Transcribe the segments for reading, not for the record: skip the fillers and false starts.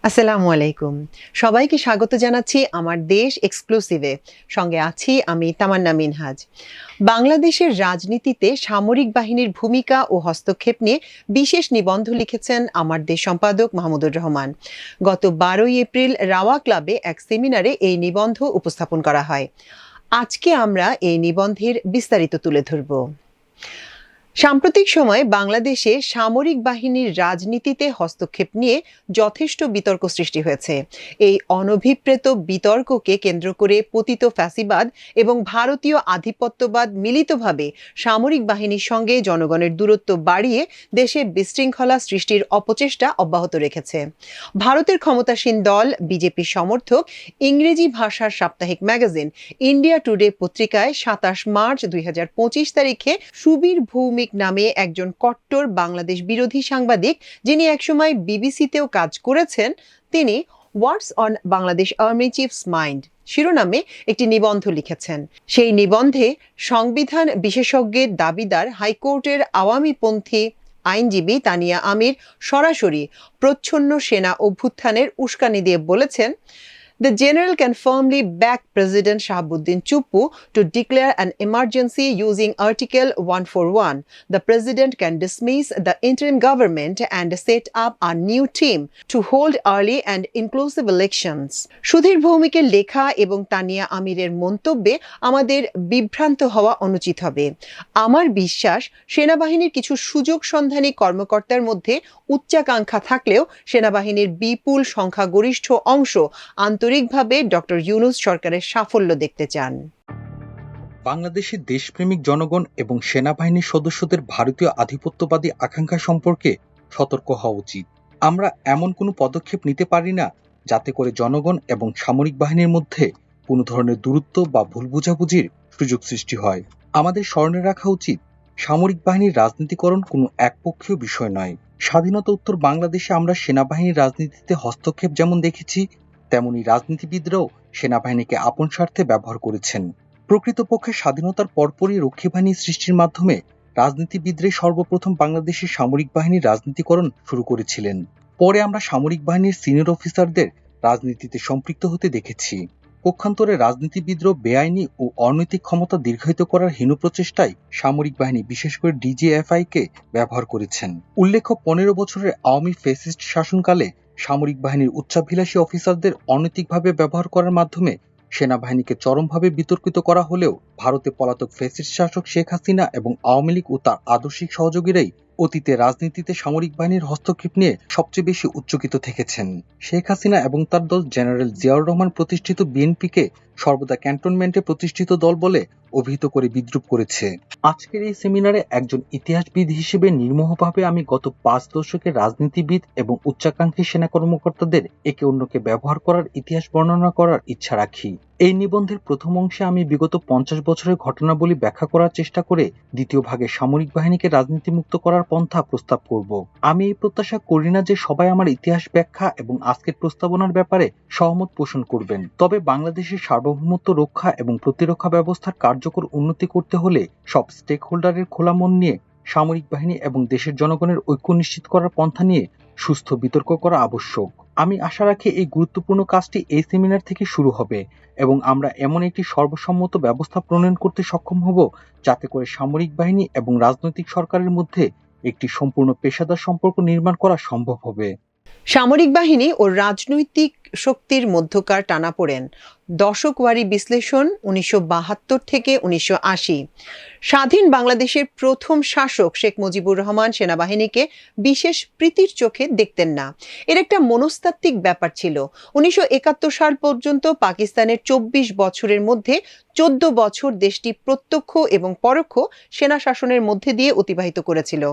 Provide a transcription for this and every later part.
আসসালামু আলাইকুম। সবাইকে স্বাগত জানাচ্ছি আমার দেশ এক্সক্লুসিভে। সঙ্গে আছি আমি তামান্না মিনহাজ। বাংলাদেশের রাজনীতিতে সামরিক বাহিনীর ভূমিকা ও হস্তক্ষেপ নিয়ে বিশেষ নিবন্ধ লিখেছেন আমার দেশ সম্পাদক মাহমুদুর রহমান। গত 12ই এপ্রিল রাওয়া ক্লাবে এক সেমিনারে এই নিবন্ধ উপস্থাপন করা হয়। আজকে আমরা এই নিবন্ধের বিস্তারিত তুলে ধরব। সাম্প্রতিক সময়ে বাংলাদেশে সামরিক বাহিনীর রাজনীতিতে হস্তক্ষেপ নিয়ে যথেষ্ট বিতর্ক সৃষ্টি হয়েছে। এই অনভিপ্রেত বিতর্ককে কেন্দ্র করে পতিত ফ্যাসিবাদ এবং ভারতীয় আধিপত্যবাদ মিলিতভাবে সামরিক বাহিনীর সঙ্গে জনগণের দূরত্ব বাড়িয়ে দেশে বিশৃঙ্খলা সৃষ্টির অপচেষ্টা অব্যাহত রেখেছে। ভারতের ক্ষমতাসীন দল বিজেপির সমর্থক ইংরেজি ভাষার সাপ্তাহিক ম্যাগাজিন ইন্ডিয়া টুডে পত্রিকায় ২৭ মার্চ ২০২৫ তারিখে সুবীর ভৌমিক নামে একজন কট্টর বাংলাদেশ বিরোধী সাংবাদিক, যিনি একসময় বিবিসিতেও কাজ করেছেন, তিনি হোয়াটস on Bangladesh army chiefs mind শিরোনামে একটি নিবন্ধ লিখেছেন। সেই নিবন্ধে সংবিধান বিশেষজ্ঞের দাবিদার হাইকোর্টের আওয়ামীপন্থী আইনজীবী তানিয়া আমির সরাসরি প্রচ্ছন্ন সেনা অভ্যুত্থানের উস্কানি দিয়ে বলেছেন, The general can firmly back President Shahabuddin Chuppu to declare an emergency using Article 141. The President can dismiss the interim government and set up a new team to hold early and inclusive elections. Sudhir ভৌমিকের লেখা এবং তানিয়া আমিরের মন্তব্যে আমাদের বিভ্রান্ত হওয়া অনুচিত হবে। আমার বিশ্বাস, সেনাবাহিনীর কিছু সুযোগ সন্ধানী কর্মকর্তার মধ্যে উচ্চাকাঙ্ক্ষা থাকলেও সেনাবাহিনীর বিপুল সংখ্যাগরিষ্ঠ অংশ আন্তরিকভাবে ডক্টর ইউনূস সরকারের সাফল্য দেখতে চান। বাংলাদেশের দেশপ্রেমিক জনগণ এবং সেনাবাহিনীর সদস্যদের ভারতীয় আধিপত্যবাদী আকাঙ্ক্ষা সম্পর্কে সতর্ক হওয়া উচিত। আমরা এমন কোনো পদক্ষেপ নিতে পারি না যাতে করে জনগণ এবং সামরিক বাহিনীর মধ্যে কোনো ধরনের দূরত্ব বা ভুল বোঝাবুঝির সুযোগ সৃষ্টি হয়। আমাদের স্মরণে রাখা উচিত, সামরিক বাহিনীর রাজনীতিকরণ কোনো একপক্ষীয় বিষয় নয়। স্বাধীনতা উত্তর বাংলাদেশে আমরা সেনাবাহিনীর রাজনীতিতে হস্তক্ষেপ যেমন দেখেছি, তেমনি রাজনীতিবিদরাও সেনাবাহিনীকে আপন স্বার্থে ব্যবহার করেছেন। প্রকৃতপক্ষে স্বাধীনতার পরপরই রক্ষী বাহিনী সৃষ্টির মাধ্যমে রাজনীতিবিদরাই সর্বপ্রথম বাংলাদেশের সামরিক বাহিনীর রাজনীতিকরণ শুরু করেছিলেন। পরে আমরা সামরিক বাহিনীর সিনিয়র অফিসারদের রাজনীতিতে সম্পৃক্ত হতে দেখেছি। পক্ষান্তরে রাজনীতিবিদরাও বেআইনি ও অনৈতিক ক্ষমতা দীর্ঘায়িত করার হীন প্রচেষ্টায় সামরিক বাহিনী, বিশেষ করে ডিজিএফআই-কে ব্যবহার করেছেন। উল্লেখ্য, ১৫ বছরের আওয়ামী ফ্যাসিস্ট শাসনকালে সামরিক বাহিনীর উচ্চাভিলাষী অফিসারদের অনৈতিকভাবে ব্যবহার করার মাধ্যমে সেনাবাহিনীকে চরমভাবে বিতর্কিত করা হলেও ভারতে পলাতক ফ্যাসিস্ট শাসক শেখ হাসিনা এবং আওয়ামী লীগ ও তার আদর্শিক সহযোগীরাই অতীতে রাজনীতিতে সামরিক বাহিনীর হস্তক্ষেপ নিয়ে সবচেয়ে বেশি উচ্চকিত থেকেছেন। শেখ হাসিনা এবং তার দল জেনারেল জিয়াউর রহমান প্রতিষ্ঠিত বিএনপিকে সর্বদা ক্যান্টনমেন্টে প্রতিষ্ঠিত দল বলে অভিহিত করে বিদ্রূপ করেছে। আজকের এই সেমিনারে একজন ইতিহাসবিদ হিসেবে নির্মোহভাবে আমি গত ৫ দশকের রাজনীতিবিদ এবং উচ্চাকাঙ্ক্ষী সেনা কর্মকর্তাদের একে অন্যকে ব্যবহার করার ইতিহাস বর্ণনা করার ইচ্ছা রাখি। এই নিবন্ধের প্রথম অংশে আমি বিগত ৫০ বছরের ঘটনাবলী ব্যাখ্যা করার চেষ্টা করে দ্বিতীয় ভাগে সামরিক বাহিনীকে রাজনীতিমুক্ত করার পন্থা প্রস্তাব করব। আমি এই প্রত্যাশা করি না যে সবাই আমার ইতিহাস ব্যাখ্যা এবং আজকের প্রস্তাবনার ব্যাপারে সহমত পোষণ করবেন। তবে বাংলাদেশের সার্বভৌমত্ব রক্ষা এবং প্রতিরক্ষা ব্যবস্থার কার্যকর উন্নতি করতে হলে সব স্টেক হোল্ডারের খোলা মন নিয়ে সামরিক বাহিনী এবং দেশের জনগণের ঐক্য নিশ্চিত করার পন্থা নিয়ে সুস্থ বিতর্ক করা আবশ্যক। আমি আশা রাখি এই গুরুত্বপূর্ণ কাজটি এই সেমিনার থেকে শুরু হবে এবং আমরা এমন একটি সর্বসম্মত ব্যবস্থা প্রণয়ন করতে সক্ষম হব যাতে করে সামরিক বাহিনী এবং রাজনৈতিক সরকারের মধ্যে একটি সম্পূর্ণ পেশাদার সম্পর্ক নির্মাণ করা সম্ভব হবে। সামরিক বাহিনী ও রাজনৈতিক শক্তির মধ্যকার টানাপোড়েন, দশকওয়ারি বিশ্লেষণ ১৯৭২ থেকে ১৯৮০। স্বাধীন বাংলাদেশের প্রথম শাসক শেখ মুজিবুর রহমান সেনাবাহিনীকে বিশেষ প্রীতির চোখে দেখতেন না। এর একটা মনস্তাত্ত্বিক ব্যাপার ছিল। ১৯৭১ সাল পর্যন্ত পাকিস্তানের ২৪ বছরের মধ্যে ১৪ বছর দেশটি প্রত্যক্ষ এবং পরোক্ষ সেনা শাসনের মধ্যে দিয়ে অতিবাহিত করেছিল।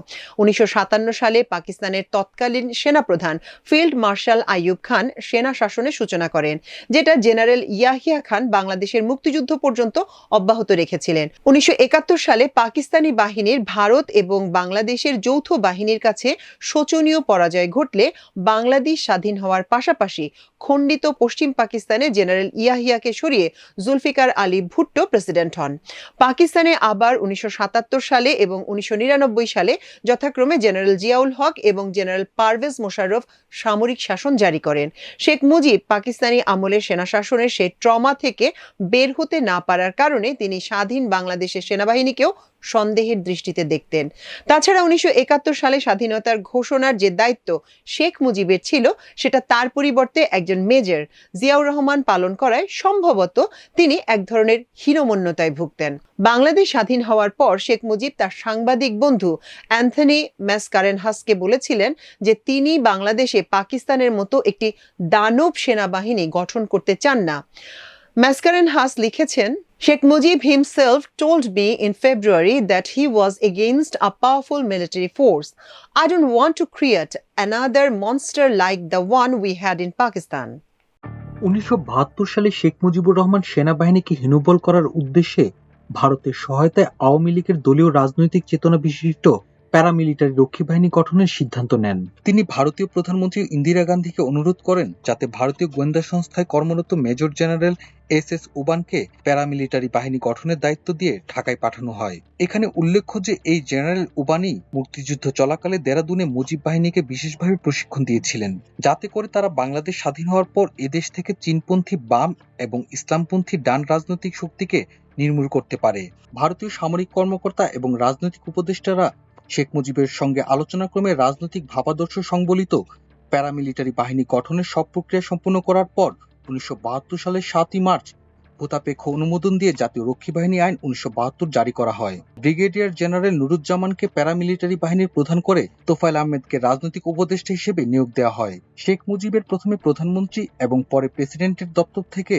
১৯৫৭ সালে পাকিস্তানের তৎকালীন সেনাপ্রধান ফিল্ড মার্শাল আইয়ুব খান সেনা শাসনের সূচনা করেন, যেটা জেনারেল ইয়াহিয়া খান বাংলাদেশের মুক্তিযুদ্ধ পর্যন্ত অব্যাহত রেখেছিলেন। 1971 সালে পাকিস্তানি বাহিনীর ভারত এবং বাংলাদেশের যৌথ বাহিনীর কাছে শোচনীয় পরাজয় ঘটলে বাংলাদেশ স্বাধীন হওয়ার পাশাপাশি খণ্ডিত পশ্চিম পাকিস্তানে জেনারেল ইয়াহিয়াকে সরিয়ে জুলফিকার আলী ভুট্টো প্রেসিডেন্ট হন। পাকিস্তানে আবার 1977 সালে এবং 1999 সালে যথাক্রমে জেনারেল জিয়াউল হক এবং জেনারেল পারভেজ মোশাররফ সামরিক শাসন জারি করেন। শেখ মুজিব পাকিস্তানি আমলের সেনা শাসনের সেই ট্রমা থেকে বের হতে না পারার কারণে তিনি স্বাধীন বাংলাদেশের সেনাবাহিনীকেও সন্দেহের দৃষ্টিতে দেখতেন। তাছাড়া 1971 সালে স্বাধীনতার ঘোষণার যে দায়িত্ব শেখ মুজিবের ছিল সেটা তার পরিবর্তে একজন মেজর জিয়াউর রহমান পালন করায় সম্ভবত তিনি এক ধরনের হীনমন্যতায় ভুগতেন। বাংলাদেশ স্বাধীন হওয়ার পর শেখ মুজিব তার সাংবাদিক বন্ধু অ্যান্থনি ম্যাসকারেনহাসকে বলেছিলেন যে তিনি বাংলাদেশে পাকিস্তানের মতো একটি দানব সেনাবাহিনী গঠন করতে চান না। ম্যাসকারেনহাস লিখেছেন, Sheikh Mujib himself told me in February that he was against a powerful military force. I don't want to create another monster like the one we had in Pakistan. 1972 সালে শেখ মুজিবুর রহমান সেনাবাহিনীকে হীনবল করার উদ্দেশ্যে ভারতের সহায়তায় আওয়ামী লীগের দলীয় রাজনৈতিক চেতনা বিশিষ্ট প্যারামিলিটারি রক্ষী বাহিনী গঠনের সিদ্ধান্ত নেন। তিনি ভারতীয় প্রধানমন্ত্রী ইন্দিরা গান্ধীকে অনুরোধ করেন যাতে ভারতীয় গোয়েন্দা সংস্থায় কর্মরত মেজর জেনারেল এস উবানকে প্যারামিলিটারি বাহিনী গঠনের দায়িত্ব দিয়ে ঢাকায় পাঠানো হয়। এখানে উল্লেখ্য যে এই জেনারেল উবানি মুক্তিযুদ্ধ চলাকালে দেরাদুনে মুজিব বাহিনীকে বিশেষভাবে প্রশিক্ষণ দিয়েছিলেন, যাতে করে তারা বাংলাদেশ স্বাধীন হওয়ার পর এদেশ থেকে চীনপন্থী বাম এবং ইসলামপন্থী ডান রাজনৈতিক শক্তিকে নির্মূল করতে পারে। ভারতীয় সামরিক কর্মকর্তা এবং রাজনৈতিক উপদেষ্টারা শেখ মুজিবের সঙ্গে আলোচনাক্রমে রাজনৈতিক ভাবাদর্শ সংবলিত প্যারামিলিটারি বাহিনী গঠনের সব প্রক্রিয়া সম্পন্ন করার পর 1972 সালের 7ই মার্চ ভূতাপেক্ষ অনুমোদন দিয়ে জাতীয় রক্ষী বাহিনী আইন 1972 জারি করা হয়। ব্রিগেডিয়ার জেনারেল নুরুজ্জামানকে প্যারামিলিটারি বাহিনীর প্রধান করে তোফায়েল আহমেদকে রাজনৈতিক উপদেষ্টা হিসেবে নিয়োগ দেওয়া হয়। শেখ মুজিবের প্রথমে প্রধানমন্ত্রী এবং পরে প্রেসিডেন্টের দপ্তর থেকে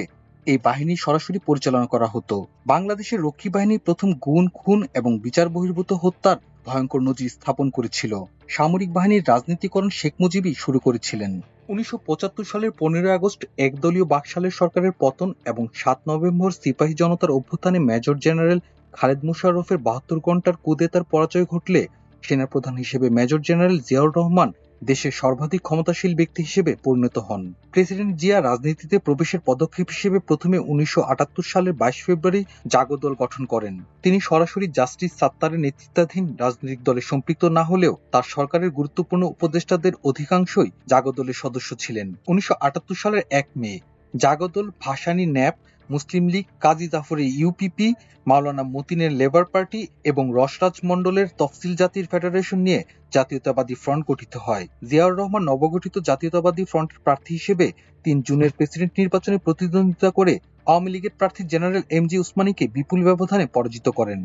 এই বাহিনী সরাসরি পরিচালনা করা হতো। বাংলাদেশের রক্ষী বাহিনী প্রথম গুম, খুন এবং বিচার বহির্ভূত হত্যার ভয়ঙ্কর নজির স্থাপন করেছিল। সামরিক বাহিনীর রাজনীতিকরণ শেখ মুজিবই শুরু করেছিলেন। 1975 সালের 15 আগস্ট একদলীয় বাকশালের সরকারের পতন এবং 7 নভেম্বর সিপাহী জনতার অভ্যুত্থানে মেজর জেনারেল খালেদ মোশাররফের 72 ঘণ্টার কুদেতার পরাজয় ঘটলে সেনাপ্রধান হিসেবে মেজর জেনারেল জিয়াউর রহমান দেশের সর্বাধিক ক্ষমতাশীল ব্যক্তি হিসেবে পরিণত হন। প্রেসিডেন্ট জিয়া রাজনীতিতে প্রবেশের পদক্ষেপ হিসেবে প্রথমে 1978 সালের 22 ফেব্রুয়ারি জাগো দল গঠন করেন। তিনি সরাসরি জাস্টিস সাত্তারের নেতৃত্বাধীন রাজনৈতিক দলে সম্পৃক্ত না হলেও তার সরকারের গুরুত্বপূর্ণ উপদেষ্টাদের অধিকাংশই জাগো দলের সদস্য ছিলেন। 1978 সালের 1 মে জাগো দল ভাসানী ন্যাপ, মুসলিম লীগ, কাজী জাফরের ইউপিপি, মাওলানা মতিনের লেবার পার্টি এবং রসরাজ মন্ডলের তফসিল জাতির ফেডারেশন নিয়ে জাতীয়তাবাদী ফ্রন্ট গঠিত হয়। জিয়াউর রহমান নবগঠিত জাতীয়তাবাদী ফ্রন্টের প্রার্থী হিসেবে 3 জুনের প্রেসিডেন্ট নির্বাচনে প্রতিদ্বন্দ্বিতা করে আওয়ামী লীগের প্রার্থী জেনারেল এমজি উসমানীকে বিপুল ব্যবধানে পরাজিত করেন।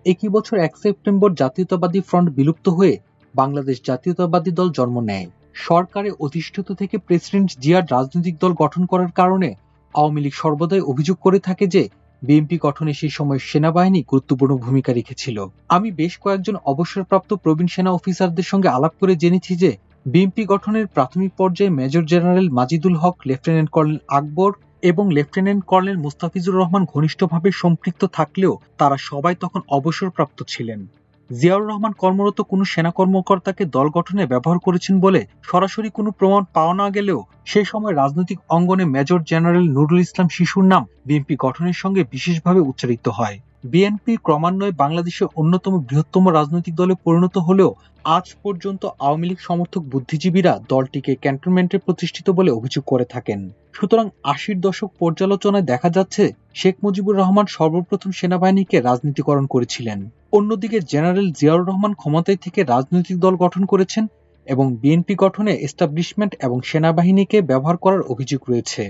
একই বছর 1 সেপ্টেম্বর জাতীয়তাবাদী ফ্রন্ট বিলুপ্ত হয়ে বাংলাদেশ জাতীয়তাবাদী দল জন্ম নেয়। সরকারে অধিষ্ঠিত থেকে প্রেসিডেন্ট জিয়ার রাজনৈতিক দল গঠন করার কারণে আওয়ামী লীগ সর্বদাই অভিযোগ করে থাকে যে বিএনপি গঠনে সেই সময় সেনাবাহিনী গুরুত্বপূর্ণ ভূমিকা রেখেছিল। আমি বেশ কয়েকজন অবসরপ্রাপ্ত প্রবীণ সেনা অফিসারদের সঙ্গে আলাপ করে জেনেছি যে বিএনপি গঠনের প্রাথমিক পর্যায়ে মেজর জেনারেল মাজিদুল হক, লেফটেন্যান্ট কর্নেল আকবর এবং লেফটেন্যান্ট কর্নেল মুস্তাফিজুর রহমান ঘনিষ্ঠভাবে সম্পৃক্ত থাকলেও তারা সবাই তখন অবসরপ্রাপ্ত ছিলেন। জিয়াউর রহমান কর্মরত কোনো সেনা কর্মকর্তাকে দল গঠনে ব্যবহার করেছেন বলে সরাসরি কোনো প্রমাণ পাওয়া না গেলেও সেই সময় রাজনৈতিক অঙ্গনে মেজর জেনারেল নুরুল ইসলাম শিশুর নাম বিএনপি গঠনের সঙ্গে বিশেষভাবে উচ্চারিত হয়। বিএনপি ক্রমান্বয়ে বাংলাদেশের অন্যতম বৃহত্তম রাজনৈতিক দলে পরিণত হলেও আজ পর্যন্ত আওয়ামী লীগ সমর্থক বুদ্ধিজীবীরা দলটিকে ক্যান্টনমেন্টে প্রতিষ্ঠিত বলে অভিযোগ করে থাকেন। সুতরাং 80-র দশক পর্যালোচনায় দেখা যাচ্ছে শেখ মুজিবুর রহমান সর্বপ্রথম সেনাবাহিনীকে রাজনীতিকরণ করেছিলেন। অন্যদিকে জেনারেল জিয়াউর রহমান ক্ষমতায় থেকে রাজনৈতিক দল গঠন করেছেন এবং বিএনপি গঠনে এস্টাবলিশমেন্ট এবং সেনাবাহিনীকে ব্যবহার করার অভিযোগ রয়েছে।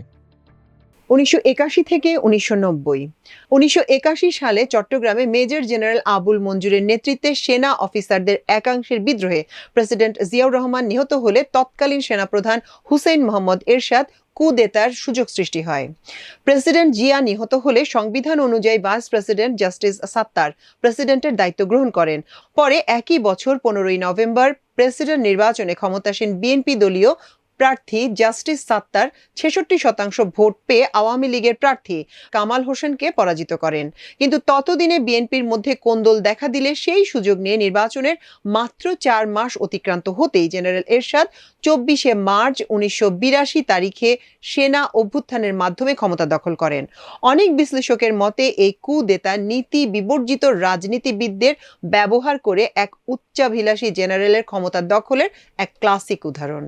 1981 থেকে 1990। 1981 সালে চট্টগ্রামে মেজর জেনারেল আবুল মঞ্জুরের নেতৃত্বে সেনা অফিসারদের একাংশের বিদ্রোহে প্রেসিডেন্ট জিয়াউর রহমান নিহত হলে তৎকালীন সেনাপ্রধান হুসেইন মোহাম্মদ এরশাদ কুদেতার সুযোগ সৃষ্টি হয়। প্রেসিডেন্ট জিয়া নিহত হলে সংবিধান অনুযায়ী ভাইস প্রেসিডেন্ট জাস্টিস সাত্তার প্রেসিডেন্টের দায়িত্ব গ্রহণ করেন। পরে একই বছর 15 নভেম্বর প্রেসিডেন্ট নির্বাচনে ক্ষমতাসীন বিএনপি দলীয় প্রার্থী জাস্টিস সাত্তার 66% ভোট পেয়ে আওয়ামী লীগের প্রার্থী কামাল হোসেনকে পরাজিত করেন। কিন্তু ততদিনে বিএনপির মধ্যে কোন্দল দেখা দিলে সেই সুযোগ নিয়ে নির্বাচনের মাত্র 4 মাস অতিক্রান্ত হতেই জেনারেল এরশাদ 24 মার্চ 1982 তারিখে সেনা অভ্যুত্থানের মাধ্যমে ক্ষমতা দখল করেন। অনেক বিশ্লেষকের মতে এই কুদেতা নীতি বিবর্জিত রাজনীতিবিদদের ব্যবহার করে এক উচ্চাভিলাষী জেনারেলের ক্ষমতা দখলের এক ক্লাসিক উদাহরণ।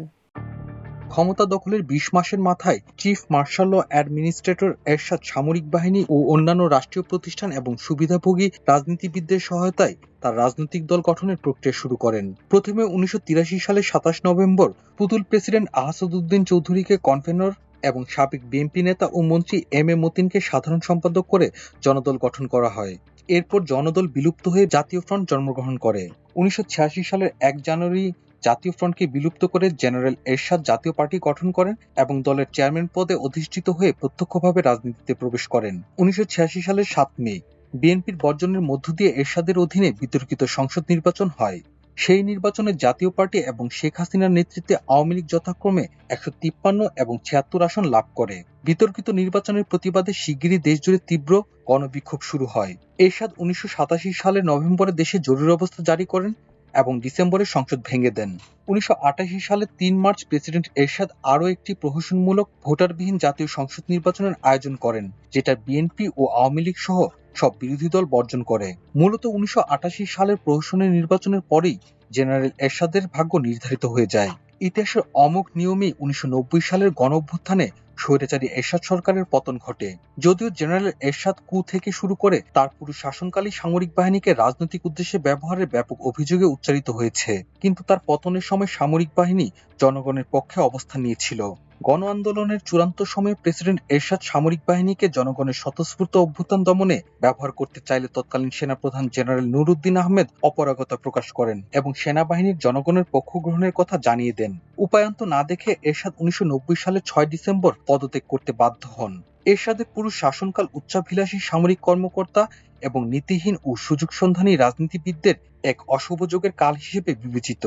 ক্ষমতা দখলের 20 মাসের মাথায় চিফ মার্শাল ও অ্যাডমিনিস্ট্রেটর এরশাদ সামরিক বাহিনী ও অন্যান্য রাষ্ট্রীয় প্রতিষ্ঠান এবং সুবিধাভোগী রাজনীতিবিদদের সহায়তায় তার রাজনৈতিক দল গঠনের প্রক্রিয়া শুরু করেন। প্রথমে 1983 সালের 27 নভেম্বর পুতুল প্রেসিডেন্ট আসাদুদ্দিন চৌধুরীকে কনভেনর এবং সাবেক বিএনপি নেতা ও মন্ত্রী এম এ মতিনকে সাধারণ সম্পাদক করে জনদল গঠন করা হয়। এরপর জনদল বিলুপ্ত হয়ে জাতীয় ফ্রন্ট জন্মগ্রহণ করে। 1986 সালের 1 জানুয়ারি জাতীয় ফ্রন্টকে বিলুপ্ত করে জেনারেল এরশাদ জাতীয় পার্টি গঠন করেন এবং দলের চেয়ারম্যান পদে অধিষ্ঠিত হয়ে প্রত্যক্ষভাবে রাজনীতিতে প্রবেশ করেন। 1986 সালের 7 মে বিএনপির বর্জনের মধ্য দিয়ে এরশাদের অধীনে বিতর্কিত সংসদ নির্বাচন হয়। সেই নির্বাচনে জাতীয় পার্টি এবং শেখ হাসিনার নেতৃত্বে আওয়ামী লীগ যথাক্রমে 153 এবং 76 আসন লাভ করে। বিতর্কিত নির্বাচনের প্রতিবাদে শিগগিরই দেশজুড়ে তীব্র গণবিক্ষোভ শুরু হয়। এরশাদ 1987 সালের নভেম্বরে দেশে জরুরি অবস্থা জারি করেন এবং ডিসেম্বরে সংসদ ভেঙে দেন। 1988 সালের 3 মার্চ প্রেসিডেন্ট এরশাদ আরও একটি প্রহসনমূলক ভোটারবিহীন জাতীয় সংসদ নির্বাচনের আয়োজন করেন, যেটা বিএনপি ও আওয়ামী লীগ সহ সব বিরোধী দল বর্জন করে। মূলত 1988 সালের প্রহসনের নির্বাচনের পরেই জেনারেল এরশাদের ভাগ্য নির্ধারিত হয়ে যায়। ইতিহাসের অমোঘ নিয়মেই 1990 সালের গণঅভ্যুত্থানে স্বৈরাচারী এরশাদ সরকারের পতন ঘটে। যদিও জেনারেল এরশাদ কু থেকে শুরু করে তার পুরো শাসনকালী সামরিক বাহিনীকে রাজনৈতিক উদ্দেশ্যে ব্যবহারের ব্যাপক অভিযোগে উচ্চারিত হয়েছে, কিন্তু তার পতনের সময় সামরিক বাহিনী জনগণের পক্ষে অবস্থান নিয়েছিল। গণ আন্দোলনের চূড়ান্ত সময়ে প্রেসিডেন্ট এরশাদ সামরিক বাহিনীকে জনগণের স্বতঃস্ফূর্ত অভ্যুত্থান দমনে ব্যবহার করতে চাইলে তৎকালীন সেনাপ্রধান জেনারেল নুরউদ্দিন আহমেদ অপারগতা প্রকাশ করেন এবং সেনাবাহিনীর জনগণের পক্ষ গ্রহণের কথা জানিয়ে দেন। উপায়ন্ত না দেখে এরশাদ 1990 সালের 6 ডিসেম্বর পদত্যাগ করতে বাধ্য হন। এরশাদের পুরো শাসনকাল উচ্চাভিলাষী সামরিক কর্মকর্তা এবং নীতিহীন ও সুযোগ সন্ধানী রাজনীতিবিদদের এক অশুভ যুগের কাল হিসেবে বিবেচিত।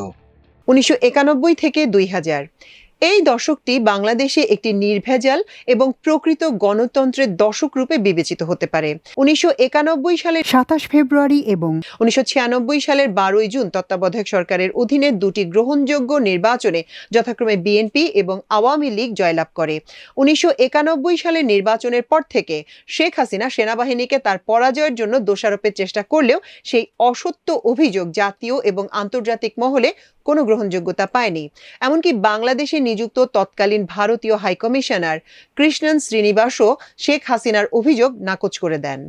1991 থেকে 2000 এই দশকটি বাংলাদেশে একটি নির্ভেজাল এবং প্রকৃত গণতন্ত্রের দশক রূপে বিবেচিত হতে পারে। 1991 সালের 27 ফেব্রুয়ারি এবং 1996 সালের 12 জুন তত্ত্বাবধায়ক সরকারের অধীনে দুটি গ্রহণযোগ্য নির্বাচনে যথাক্রমে বিএনপি এবং আওয়ামী লীগ জয়লাভ করে। 1991 সালের নির্বাচনের পর থেকে শেখ হাসিনা সেনাবাহিনীকে তার পরাজয়ের জন্য দোষারোপের চেষ্টা করলেও সেই অসত্য অভিযোগ জাতীয় এবং আন্তর্জাতিক মহলে কোনো গ্রহণযোগ্যতা পায়নি। এমনকি বাংলাদেশে নিযুক্ত তৎকালীন ভারতীয় হাইকমিশনার কৃষ্ণন শ্রীনিবাসও শেখ হাসিনার অভিযোগ নাকচ করে দেন।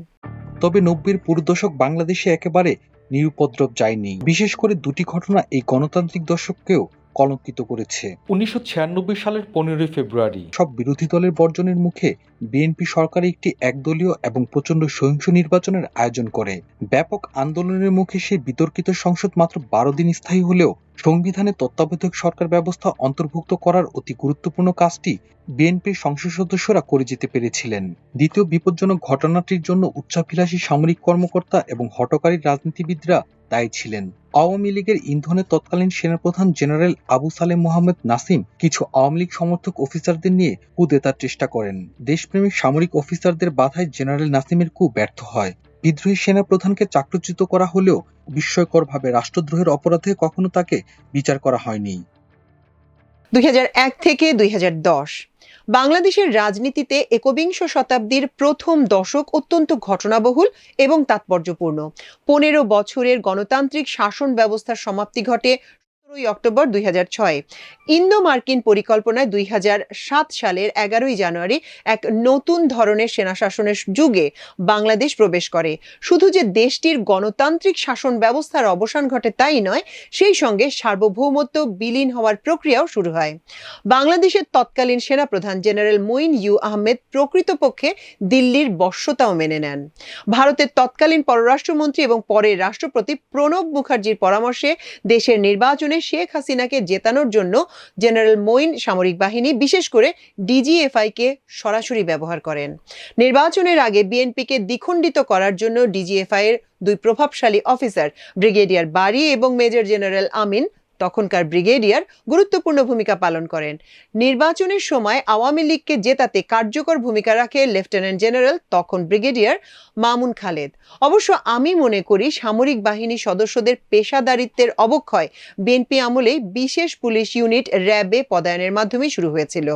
তবে 90-এর পুরো দশক বাংলাদেশে একেবারে নিরুপদ্রব যায়নি। বিশেষ করে দুটি ঘটনা এই গণতান্ত্রিক দশককেও কলঙ্কিত করেছে। 1996 সালের 15 ফেব্রুয়ারি সব বিরোধী দলের বর্জনের মুখে বিএনপি সরকার একটি একদলীয় এবং প্রচণ্ড সহিংস নির্বাচনের আয়োজন করে। ব্যাপক আন্দোলনের মুখে সেই বিতর্কিত সংসদ মাত্র 12 দিন স্থায়ী হলেও সংবিধানে তত্ত্বাবধায়ক সরকার ব্যবস্থা অন্তর্ভুক্ত করার অতি গুরুত্বপূর্ণ কাজটি বিএনপির সংসদ সদস্যরা করে যেতে পেরেছিলেন। দ্বিতীয় বিপজ্জনক ঘটনাটির জন্য উচ্চাভিলাষী সামরিক কর্মকর্তা এবং হঠকারী রাজনীতিবিদরা দায়ী ছিলেন। আওয়ামী লীগের ইন্ধনে তৎকালীন সেনাপ্রধান জেনারেল আবু সালেম মোহাম্মদ নাসিম কিছু আওয়ামী লীগ সমর্থক অফিসারদের নিয়ে কুদেতার চেষ্টা করেন। দেশপ্রেমিক সামরিক অফিসারদের বাধায় জেনারেল নাসিমের কু ব্যর্থ হয়। বিদ্রোহী সেনাপ্রধানকে চাকরচ্যুত করা হলেও বিস্ময়করভাবে রাষ্ট্রদ্রোহের অপরাধে কখনো তাকে বিচার করা হয়নি। 2001 থেকে 2010 বাংলাদেশের রাজনীতিতে একবিংশ শতাব্দীর প্রথম দশক অত্যন্ত ঘটনাবহুল এবং তাৎপর্যপূর্ণ। 15 বছরের গণতান্ত্রিক শাসন ব্যবস্থার সমাপ্তি ঘটে 17 অক্টোবর 2006। ইন্দো মার্কিন পরিকল্পনায় 2007 সালের 11 জানুয়ারি এক নতুন ধরনের সেনা শাসনের যুগে বাংলাদেশ প্রবেশ করে। শুধু যে দেশটির গণতান্ত্রিক শাসন ব্যবস্থার অবসান ঘটে তাই নয়, সেই সঙ্গে সার্বভৌমত্ব বিলীন হওয়ার প্রক্রিয়াও শুরু হয়। বাংলাদেশের তৎকালীন সেনাপ্রধান জেনারেল মঈন ইউ আহমেদ প্রকৃতপক্ষে দিল্লির বশ্যতাও মেনে নেন। ভারতের তৎকালীন পররাষ্ট্রমন্ত্রী এবং পরের রাষ্ট্রপতি প্রণব মুখার্জির পরামর্শে দেশের নির্বাচনে শেখ হাসিনাকে জেতানোর জন্য জেনারেল মঈন সামরিক বাহিনী, বিশেষ করে ডিজিএফআই কে সরাসরি ব্যবহার করেন। নির্বাচনের আগে বিএনপিকে দ্বিখণ্ডিত করার জন্য ডিজিএফআই এর দুই প্রভাবশালী অফিসার ব্রিগেডিয়ার বারী এবং মেজর জেনারেল আমিন তখনকার ব্রিগেডিয়ার গুরুত্বপূর্ণ ভূমিকা পালন করেন। নির্বাচনের সময় আওয়ামী লীগকে জেতাতে কার্যকর ভূমিকা রাখে লেফটেন্যান্ট জেনারেল তখন ব্রিগেডিয়ার মামুন খালেদ। অবশ্য আমি মনে করি সামরিক বাহিনীর সদস্যদের পেশাদারিত্বের অবক্ষয় বিএনপি আমলেই বিশেষ পুলিশ ইউনিট র্যাবে পদায়নের মাধ্যমে শুরু হয়েছিল।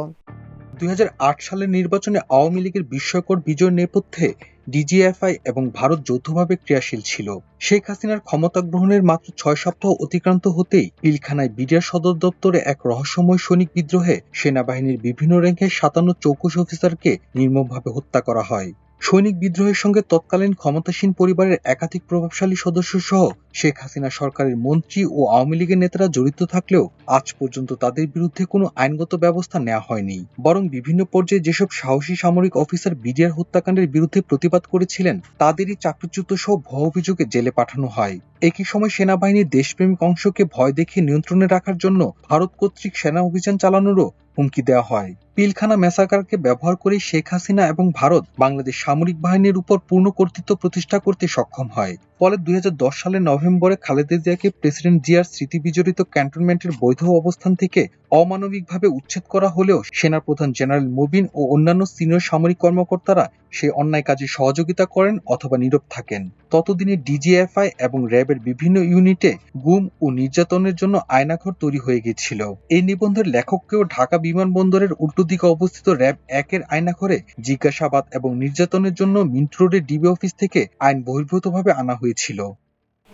2008 সালের নির্বাচনে আওয়ামী লীগের বিস্ময়কর বিজয়ের নেপথ্যে ডিজিএফআই এবং ভারত যৌথভাবে ক্রিয়াশীল ছিল। শেখ হাসিনার ক্ষমতা গ্রহণের মাত্র 6 সপ্তাহ অতিক্রান্ত হতেই পিলখানায় বিডিআর সদর দপ্তরে এক রহস্যময় সৈনিক বিদ্রোহে সেনাবাহিনীর বিভিন্ন র্যাঙ্কের 57 চৌকস অফিসারকে নির্মমভাবে হত্যা করা হয়। সৈনিক বিদ্রোহের সঙ্গে তৎকালীন ক্ষমতাসীন পরিবারের একাধিক প্রভাবশালী সদস্য সহ শেখ হাসিনা সরকারের মন্ত্রী ও আওয়ামী লীগের নেতারা জড়িত থাকলেও আজ পর্যন্ত তাদের বিরুদ্ধে কোনো আইনগত ব্যবস্থা নেওয়া হয়নি। বরং বিভিন্ন পর্যায়ে যেসব সাহসী সামরিক অফিসার বিডিআর হত্যাকাণ্ডের বিরুদ্ধে প্রতিবাদ করেছিলেন তাদেরই চাকরিচ্যুত সহ ভুয়া অভিযোগে জেলে পাঠানো হয়। একই সময় সেনাবাহিনীর দেশপ্রেমিক অংশকে ভয় দেখিয়ে নিয়ন্ত্রণে রাখার জন্য ভারত কর্তৃক সেনা অভিযান চালানোরও হুমকি দেওয়া হয়। পিলখানা ম্যাসাকারকে ব্যবহার করে শেখ হাসিনা এবং ভারত বাংলাদেশ সামরিক বাহিনীর উপর পূর্ণ কর্তৃত্ব প্রতিষ্ঠা করতে সক্ষম হয়। ফলে 2010 সালের নভেম্বরে খালেদা জিয়াকে প্রেসিডেন্ট জিয়ার স্মৃতিবিজড়িত ক্যান্টনমেন্টের বৈধ অবস্থান থেকে অমানবিকভাবে উচ্ছেদ করা হলেও সেনাপ্রধান জেনারেল মুবিন ও অন্যান্য সিনিয়র সামরিক কর্মকর্তারা সে অন্যায় কাজে সহযোগিতা করেন অথবা নীরব থাকেন। ততদিনে ডিজিএফআই এবং র্যাবের বিভিন্ন ইউনিটে গুম ও নির্যাতনের জন্য আয়নাঘর তৈরি হয়ে গিয়েছিল। এই নিবন্ধের লেখককেও ঢাকা বিমানবন্দরের উল্টো দিকে অবস্থিত র্যাব 1-এর আয়নাঘরে জিজ্ঞাসাবাদ এবং নির্যাতনের জন্য মিন্ট রোডের ডিবি অফিস থেকে আইন বহির্ভূতভাবে আনা হয়েছিল।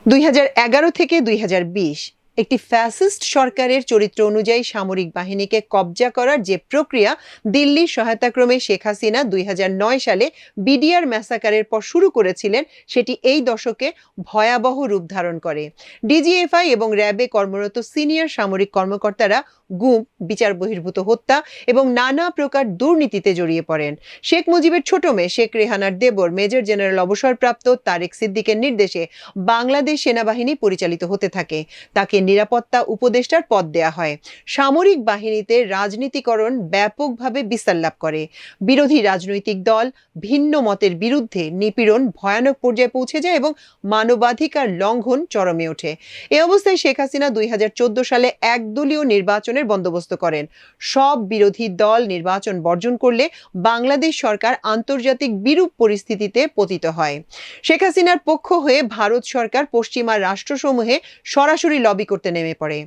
2011 থেকে 2020 একটি ফ্যাসিস্ট সরকারের চরিত্র অনুযায়ী সামরিক বাহিনীকে কবজা করার যে প্রক্রিয়া দিল্লির সহায়তাক্রমে শেখ হাসিনা 2009 সালে বিডিআর ম্যাসাকারের পর শুরু করেছিলেন, সেটি এই দশকে ভয়াবহ রূপ ধারণ করে। ডিজিএফআই এবং র্যাবে কর্মরত সিনিয়র সামরিক কর্মকর্তারা গুম, বিচার বহির্ভূত হত্যা এবং নানা প্রকার দুর্নীতিতে জড়িয়ে পড়েন। শেখ মুজিবের ছোট মেয়ে শেখ রেহানার দেবর মেজর জেনারেল অবসরপ্রাপ্ত তারেক সিদ্দিকের নির্দেশে বাংলাদেশ সেনাবাহিনী পরিচালিত হতে থাকে। তাকে নিরাপত্তা উপদেষ্টার পদ দেয়া হয়। সামরিক বাহিনীতে রাজনীতিকরণ ব্যাপকভাবে বিস্তার লাভ করে। বিরোধী রাজনৈতিক দল, ভিন্ন মতের বিরুদ্ধে নিপীড়ন ভয়ানক পর্যায়ে পৌঁছে যায় এবং মানবাধিকার লঙ্ঘন চরমে ওঠে। এই অবস্থায় শেখ হাসিনা 2014 সালে একদলীয় নির্বাচনের বন্দোবস্ত করেন। সব বিরোধী দল নির্বাচন বর্জন করলে বাংলাদেশ সরকার আন্তর্জাতিক বিরূপ পরিস্থিতিতে পতিত হয়। শেখ হাসিনার পক্ষ হয়ে ভারত সরকার পশ্চিমা রাষ্ট্রসমূহে সরাসরি লবি করতে নেমে পড়ে।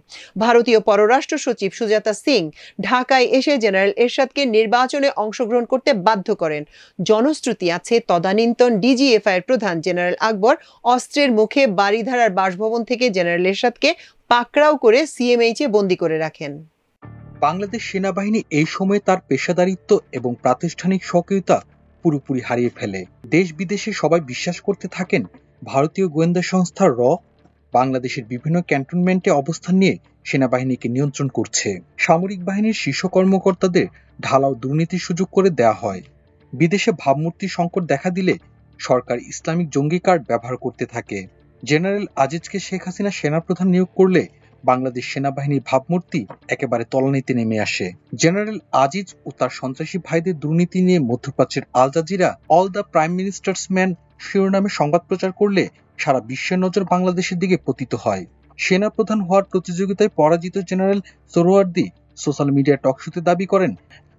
ভারতীয় পররাষ্ট্র সচিব সুজাতা সিং ঢাকায় এসে জেনারেল এরশাদকে নির্বাচনে অংশগ্রহণ করতে বাধ্য করেন। জনশ্রুতি আছে তদানীন্তন ডিজিএফআই এর প্রধান জেনারেল আকবর অস্ত্রের মুখে বারিধারার বাসভবন থেকে জেনারেল এরশাদকে পাকড়াও করে সিএমএইচে বন্দী করে রাখেন। বাংলাদেশ সেনাবাহিনী এই সময়ে তার পেশাদারিত্ব এবং প্রাতিষ্ঠানিক সক্রিয়তা পুরোপুরি হারিয়ে ফেলে। দেশ বিদেশে সবাই বিশ্বাস করতে থাকেন ভারতীয় গোয়েন্দা সংস্থা র বাংলাদেশের বিভিন্ন ক্যান্টনমেন্টে অবস্থান নিয়ে সেনাবাহিনীকে নিয়ন্ত্রণ করছে। সামরিক বাহিনীর শীর্ষ কর্মকর্তাদের ঢালাও দুর্নীতির সুযোগ করে দেয়া হয়। বিদেশে ভাবমূর্তির সংকট দেখা দিলে সরকার ইসলামিক জঙ্গি কার্ড ব্যবহার করতে থাকে। জেনারেল আজিজকে শেখ হাসিনা সেনাপ্রধান নিয়োগ করলে বাংলাদেশ সেনাবাহিনীর ভাবমূর্তি একেবারে তলানিতে নেমে আসে। জেনারেল আজিজ ও তার সন্ত্রাসী ভাইদের দুর্নীতি নিয়ে মধ্যপ্রাচ্যের Al Jazeera all the prime minister's man শিরোনামে সংবাদ প্রচার করলে সারা বিশ্বের নজর বাংলাদেশের দিকে পতিত হয়। সেনাপ্রধান হওয়ার প্রতিযোগিতায় পরাজিত জেনারেল সোহরাওয়ার্দী সোশ্যাল মিডিয়া টকশোতে দাবি করেন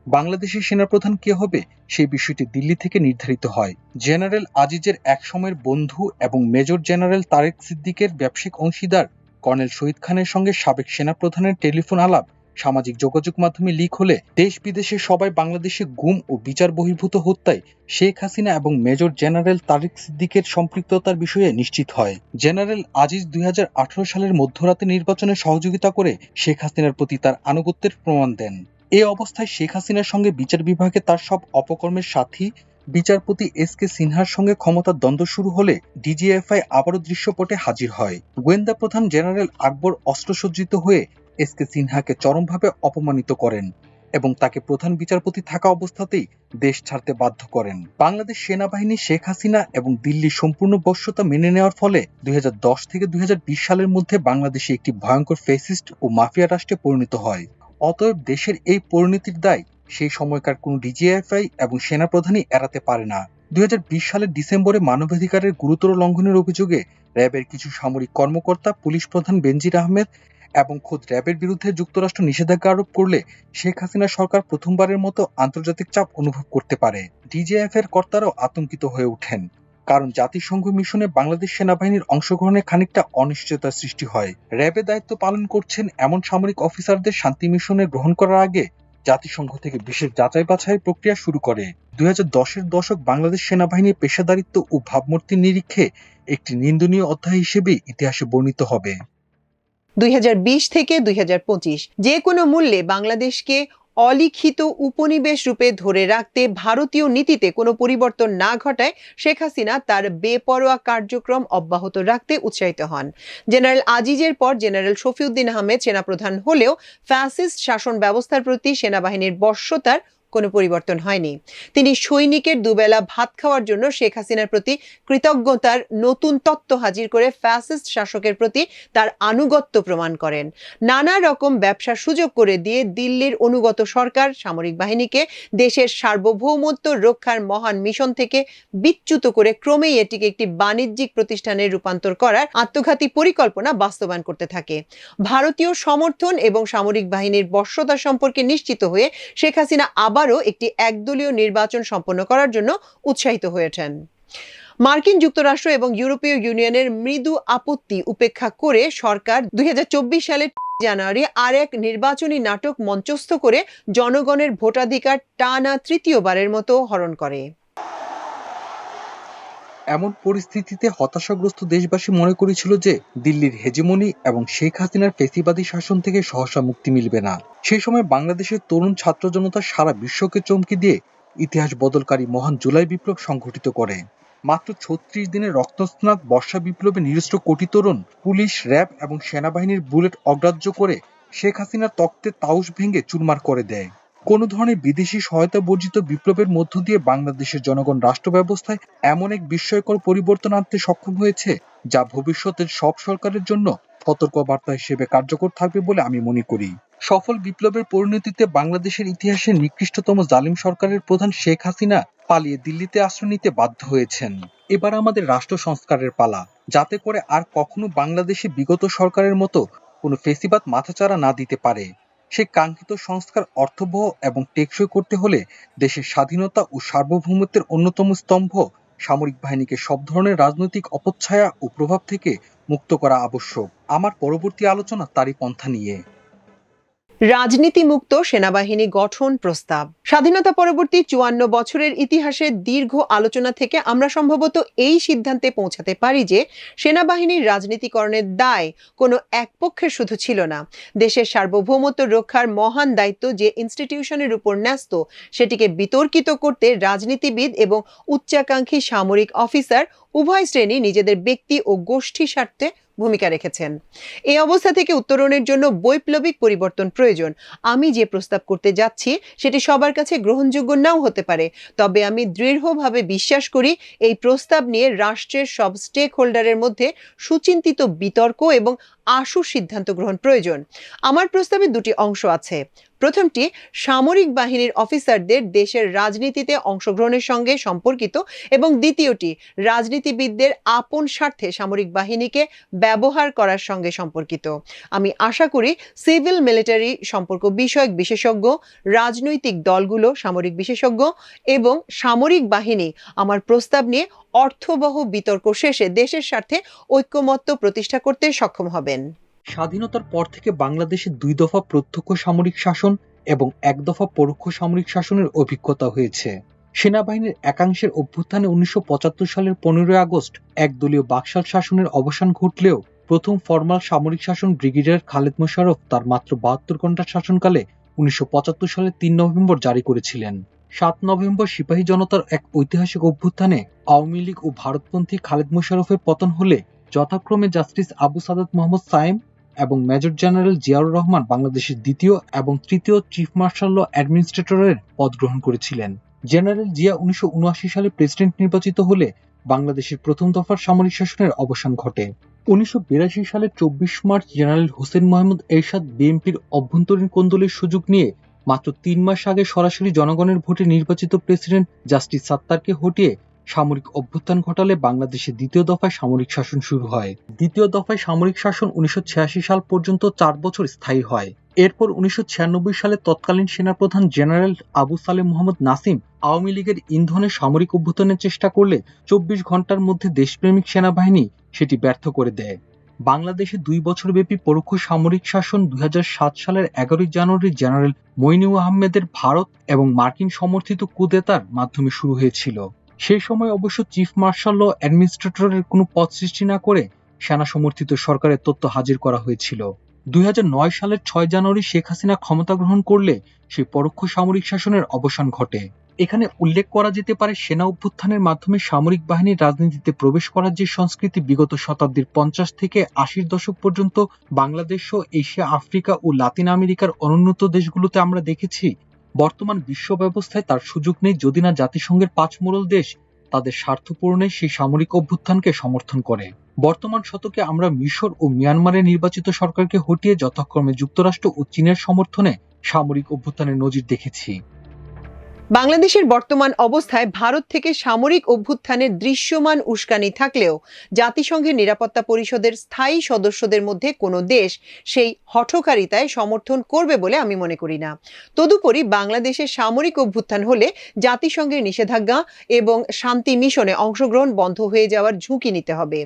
বাংলাদেশের সেনাপ্রধান কে হবে সেই বিষয়টি দিল্লি থেকে নির্ধারিত হয়। জেনারেল আজিজের একসময়ের বন্ধু এবং মেজর জেনারেল তারেক সিদ্দিকের ব্যবসায়িক অংশীদার কর্নেল শহীদ খানের সঙ্গে সাবেক সেনাপ্রধানের টেলিফোন আলাপ সামাজিক যোগাযোগ মাধ্যমে লিক হলে দেশ বিদেশে সবাই বাংলাদেশে গুম ও বিচার বহির্ভূত হত্যায় শেখ হাসিনা এবং মেজর জেনারেল তারেক সিদ্দিকের সম্পৃক্ততার বিষয়ে নিশ্চিত হয়। জেনারেল আজিজ 2018 সালের মধ্যরাতে নির্বাচনে সহযোগিতা করে শেখ হাসিনার প্রতি তার আনুগত্যের প্রমাণ দেন। এই অবস্থায় শেখ হাসিনার সঙ্গে বিচার বিভাগে তার সব অপকর্মের সাথী বিচারপতি এস.কে সিনহার সঙ্গে ক্ষমতার দ্বন্দ্ব শুরু হলে ডিজিএফআই আবারও দৃশ্যপটে হাজির হয়। গোয়েন্দা প্রধান জেনারেল আকবর অস্ত্রসজ্জিত হয়ে এস.কে সিনহাকে চরমভাবে অপমানিত করেন এবং তাকে প্রধান বিচারপতি থাকা অবস্থাতেই দেশ ছাড়তে বাধ্য করেন। বাংলাদেশ সেনাবাহিনী শেখ হাসিনা এবং দিল্লির সম্পূর্ণ বশ্যতা মেনে নেওয়ার ফলে 2010 থেকে 2020 সালের মধ্যে বাংলাদেশে একটি ভয়ঙ্কর ফ্যাসিস্ট ও মাফিয়া রাষ্ট্রে পরিণত হয়। অতএব দেশের এই পরিণতির দায় সেই সময়কার কোন ডিজিএফআই এবং সেনাপ্রধানই এড়াতে পারে না। 2020 সালের ডিসেম্বরে মানবাধিকারের গুরুতর লঙ্ঘনের অভিযোগে র্যাবের কিছু সামরিক কর্মকর্তা পুলিশ প্রধান বেনজির আহমেদ এবং খোদ র্যাবের বিরুদ্ধে যুক্তরাষ্ট্র নিষেধাজ্ঞা আরোপ করলে শেখ হাসিনা সরকার প্রথমবারের মতো আন্তর্জাতিক চাপ অনুভব করতে পারে। ডিজিএফ এর কর্তারাও আতঙ্কিত হয়ে ওঠেন, কারণ জাতিসংঘ মিশনে বাংলাদেশ সেনাবাহিনীর অংশগ্রহণে খানিকটা অনিশ্চয়তার সৃষ্টি হয়। র্যাবে দায়িত্ব পালন করছেন এমন সামরিক অফিসারদের শান্তি মিশনে গ্রহণ করার আগে জাতিসংঘ থেকে বিশেষ যাচাই বাছাই প্রক্রিয়া শুরু করে। 2010-এর দশক বাংলাদেশ সেনাবাহিনীর পেশাদারিত্ব ও ভাবমূর্তির নিরীক্ষে একটি নিন্দনীয় অধ্যায় হিসেবে ইতিহাসে বর্ণিত হবে। 2020 থেকে 2025 যে কোনো মূল্যে বাংলাদেশকে অলিখিত উপনিবেশ রূপে ধরে রাখতে ভারতীয় নীতিতে কোনো পরিবর্তন না ঘটায় শেখ হাসিনা তার বেপরোয়া কার্যক্রম অব্যাহত রাখতে উৎসাহিত হন। জেনারেল আজিজের পর জেনারেল শফিউদ্দিন আহমেদ সেনাপ্রধান হলেও ফ্যাসিস্ট শাসন ব্যবস্থার প্রতি সেনাবাহিনীর বশ্যতার কোনো পরিবর্তন হয়নি। তিনি সৈনিকের দুবেলা ভাত খাওয়ার জন্য শেখ হাসিনার প্রতি কৃতজ্ঞতার নতুন তত্ত্ব হাজির করে ফ্যাসিস্ট শাসকের প্রতি তার আনুগত্য প্রমাণ করেন। নানা রকম ব্যবসার সুযোগ করে দিয়ে দিল্লির অনুগত সরকার সামরিক বাহিনীকে দেশের সার্বভৌমত্ব রক্ষার মহান মিশন থেকে বিচ্যুত করে ক্রমেই এটিকে একটি বাণিজ্যিক প্রতিষ্ঠানে রূপান্তর করার আত্মঘাতী পরিকল্পনা বাস্তবায়ন করতে থাকে। ভারতীয় সমর্থন এবং সামরিক বাহিনীর বশ্যতা সম্পর্কে নিশ্চিত হয়ে শেখ হাসিনা আবারও একটি একদলীয় নির্বাচন সম্পন্ন করার জন্য উৎসাহিত হয়েছেন। মার্কিন যুক্তরাষ্ট্র এবং ইউরোপীয় ইউনিয়নের মৃদু আপত্তি উপেক্ষা করে সরকার 2024 সালের জানুয়ারি আরেক নির্বাচনী নাটক মঞ্চস্থ করে জনগণের ভোটাধিকার টানা তৃতীয়বারের মতো হরণ করে। এমন পরিস্থিতিতে হতাশাগ্রস্ত দেশবাসী মনে করেছিল যে দিল্লির হেজিমনি এবং শেখ হাসিনার ফেসিবাদী শাসন থেকে সহসা মুক্তি মিলবে না। সেই সময় বাংলাদেশের তরুণ ছাত্র জনতা সারা বিশ্বকে চমকে দিয়ে ইতিহাস বদলকারী মহান জুলাই বিপ্লব সংঘটিত করে। মাত্র 36 দিনের রক্তস্নাত বর্ষা বিপ্লবে নিরস্ত্র কোটি তরুণ পুলিশ, র্যাব এবং সেনাবাহিনীর বুলেট অগ্রাহ্য করে শেখ হাসিনার তক্তের তাউস ভেঙে চুরমার করে দেয়। কোনো ধরনের বিদেশি সহায়তা বর্জিত বিপ্লবের মধ্য দিয়ে বাংলাদেশের জনগণ রাষ্ট্র ব্যবস্থায় এমন এক বিস্ময়কর পরিবর্তন আনতে সক্ষম হয়েছে যা ভবিষ্যতের সব সরকারের জন্য সতর্কবার্তা হিসেবে কার্যকর থাকবে বলে আমি মনে করি। সফল বিপ্লবের পরিণতিতে বাংলাদেশের ইতিহাসের নিকৃষ্টতম জালিম সরকারের প্রধান শেখ হাসিনা পালিয়ে দিল্লিতে আশ্রয় নিতে বাধ্য হয়েছেন। এবার আমাদের রাষ্ট্র সংস্কারের পালা, যাতে করে আর কখনো বাংলাদেশে বিগত সরকারের মতো কোনো ফেসিবাদ মাথাচাড়া না দিতে পারে। সেই কাঙ্ক্ষিত সংস্কার অর্থবহ এবং টেকসই করতে হলে দেশের স্বাধীনতা ও সার্বভৌমত্বের অন্যতম স্তম্ভ সামরিক বাহিনীকে সব ধরনের রাজনৈতিক অপচ্ছায়া ও প্রভাব থেকে মুক্ত করা আবশ্যক। আমার পরবর্তী আলোচনা তারই পন্থা নিয়ে। রাজনীতি মুক্ত সেনাবাহিনী গঠন প্রস্তাব। স্বাধীনতা পরবর্তী 54 বছরের ইতিহাসের দীর্ঘ আলোচনা থেকে আমরা সম্ভবত এই সিদ্ধান্তে পৌঁছাতে পারি যে সেনাবাহিনীর রাজনীতিকরণের দায় কোনো এক পক্ষের শুধু ছিল না। দেশের সার্বভৌমত্ব রক্ষার মহান দায়িত্ব যে ইনস্টিটিউশনের উপর ন্যস্ত সেটিকে বিতর্কিত করতে রাজনীতিবিদ এবং উচ্চাকাঙ্ক্ষী সামরিক অফিসার উভয় শ্রেণী নিজেদের ব্যক্তি ও গোষ্ঠী স্বার্থে ভূমিকা রেখেছেন। এই অবস্থা থেকে উত্তরণের জন্য বৈপ্লবিক পরিবর্তন প্রয়োজন। আমি যে প্রস্তাব করতে যাচ্ছি সেটি সবার কাছে গ্রহণযোগ্য নাও হতে পারে, তবে আমি দৃঢ়ভাবে বিশ্বাস করি এই প্রস্তাব নিয়ে রাষ্ট্রের সব স্টেক হোল্ডারের মধ্যে সুচিন্তিত বিতর্ক এবং আশু সিদ্ধান্ত গ্রহণ প্রয়োজন। আমার প্রস্তাবে দুটি অংশ আছে। প্রথমটি সামরিক বাহিনীর অফিসারদের দেশের রাজনীতিতে অংশগ্রহণের সঙ্গে সম্পর্কিত এবং দ্বিতীয়টি রাজনীতিবিদদের আপন স্বার্থে সামরিক বাহিনীকে ব্যবহার করার সঙ্গে সম্পর্কিত। আমি আশা করি সিভিল মিলিটারি সম্পর্ক বিষয়ক বিশেষজ্ঞ, রাজনৈতিক দলগুলো, সামরিক বিশেষজ্ঞ এবং সামরিক বাহিনী আমার প্রস্তাব নিয়ে অর্থবহ বিতর্ক শেষে দেশের স্বার্থে ঐক্যমত্য প্রতিষ্ঠা করতে সক্ষম হবেন। স্বাধীনতার পর থেকে বাংলাদেশে 2 দফা প্রত্যক্ষ সামরিক শাসন এবং 1 দফা পরোক্ষ সামরিক শাসনের অভিজ্ঞতা হয়েছে। সেনাবাহিনীর একাংশের অভ্যুত্থানে 1975 সালের 15 আগস্ট একদলীয় বাকশাল শাসনের অবসান ঘটলেও প্রথম ফরমাল সামরিক শাসন ব্রিগেডিয়ার খালেদ মোশাররফ তার মাত্র 72 ঘন্টার শাসনকালে 1975 সালের 3 নভেম্বর জারি করেছিলেন। 7 নভেম্বর সিপাহী জনতার এক ঐতিহাসিক অভ্যুত্থানে আওয়ামী লীগ ও ভারতপন্থী খালেদ মোশাররফের পতন হলে যথাক্রমে জাস্টিস আবু সাদাত মোহাম্মদ সায়েম এবং মেজর জেনারেল জিয়াউর রহমান বাংলাদেশের দ্বিতীয় এবং তৃতীয় চিফ মার্শাল ল অ্যাডমিনিস্ট্রেটরের পদ গ্রহণ করেছিলেন। জেনারেল জিয়া 1979 সালে প্রেসিডেন্ট নির্বাচিত হলে বাংলাদেশের প্রথম দফার সামরিক শাসনের অবসান ঘটে। 1982 সালের 24 মার্চ জেনারেল হোসেন মোহাম্মদ এরশাদ বিএনপির অভ্যন্তরীণ কোন্দলের সুযোগ নিয়ে মাত্র 3 মাস আগে সরাসরি জনগণের ভোটে নির্বাচিত প্রেসিডেন্ট জাস্টিস সাত্তারকে হটিয়ে সামরিক অভ্যুত্থান ঘটালে বাংলাদেশে দ্বিতীয় দফায় সামরিক শাসন শুরু হয়। দ্বিতীয় দফায় সামরিক শাসন 1986 সাল পর্যন্ত 4 বছর স্থায়ী হয়। এরপর 1996 সালে তৎকালীন সেনাপ্রধান জেনারেল আবু সালেহ মোহাম্মদ নাসিম আওয়ামী লীগের ইন্ধনে সামরিক অভ্যুত্থানের চেষ্টা করলে 24 ঘন্টার মধ্যে দেশপ্রেমিক সেনাবাহিনী সেটি ব্যর্থ করে দেয়। বাংলাদেশে 2 বছরব্যাপী পরোক্ষ সামরিক শাসন 2007 সালের 11 জানুয়ারি জেনারেল মইনুল আহমেদের ভারত এবং মার্কিন সমর্থিত কুদেতার মাধ্যমে শুরু হয়েছিল। সেই সময় অবশ্য চিফ মার্শাল ও অ্যাডমিনিস্ট্রেটরের কোনো পদ সৃষ্টি না করে সেনা সমর্থিত সরকারের তথ্য হাজির করা হয়েছিল। 2009 সালের 6 জানুয়ারি শেখ হাসিনা ক্ষমতা গ্রহণ করলে সেই পরোক্ষ সামরিক শাসনের অবসান ঘটে। এখানে উল্লেখ করা যেতে পারে সেনা অভ্যুত্থানের মাধ্যমে সামরিক বাহিনীর রাজনীতিতে প্রবেশ করার যে সংস্কৃতি বিগত শতাব্দীর 50 থেকে 80-র দশক পর্যন্ত বাংলাদেশ সহ এশিয়া, আফ্রিকা ও লাতিন আমেরিকার অনুন্নত দেশগুলোতে আমরা দেখেছি, বর্তমান বিশ্ব ব্যবস্থায় তার সুযোগ নেই যদি না জাতিসংঘের 5 মোড়ল দেশ তাদের স্বার্থ পূরণে সেই সামরিক অভ্যুত্থানকে সমর্থন করে। বর্তমান শতকে আমরা মিশর ও মিয়ানমারের নির্বাচিত সরকারকে হটিয়ে যথাক্রমে যুক্তরাষ্ট্র ও চীনের সমর্থনে সামরিক অভ্যুত্থানের নজির দেখেছি। বাংলাদেশের বর্তমান অবস্থায় ভারত থেকে সামরিক অভ্যুত্থানের দৃশ্যমান উস্কানি থাকলেও জাতিসংঘের নিরাপত্তা পরিষদের স্থায়ী সদস্যদের মধ্যে কোনো দেশ সেই হঠকারিতায় সমর্থন করবে বলে আমি মনে করি না। তদুপরি বাংলাদেশের সামরিক অভ্যুত্থান হলে জাতিসংঘের নিষেধাজ্ঞা এবং শান্তি মিশনে অংশগ্রহণ বন্ধ হয়ে যাওয়ার ঝুঁকি নিতে হবে।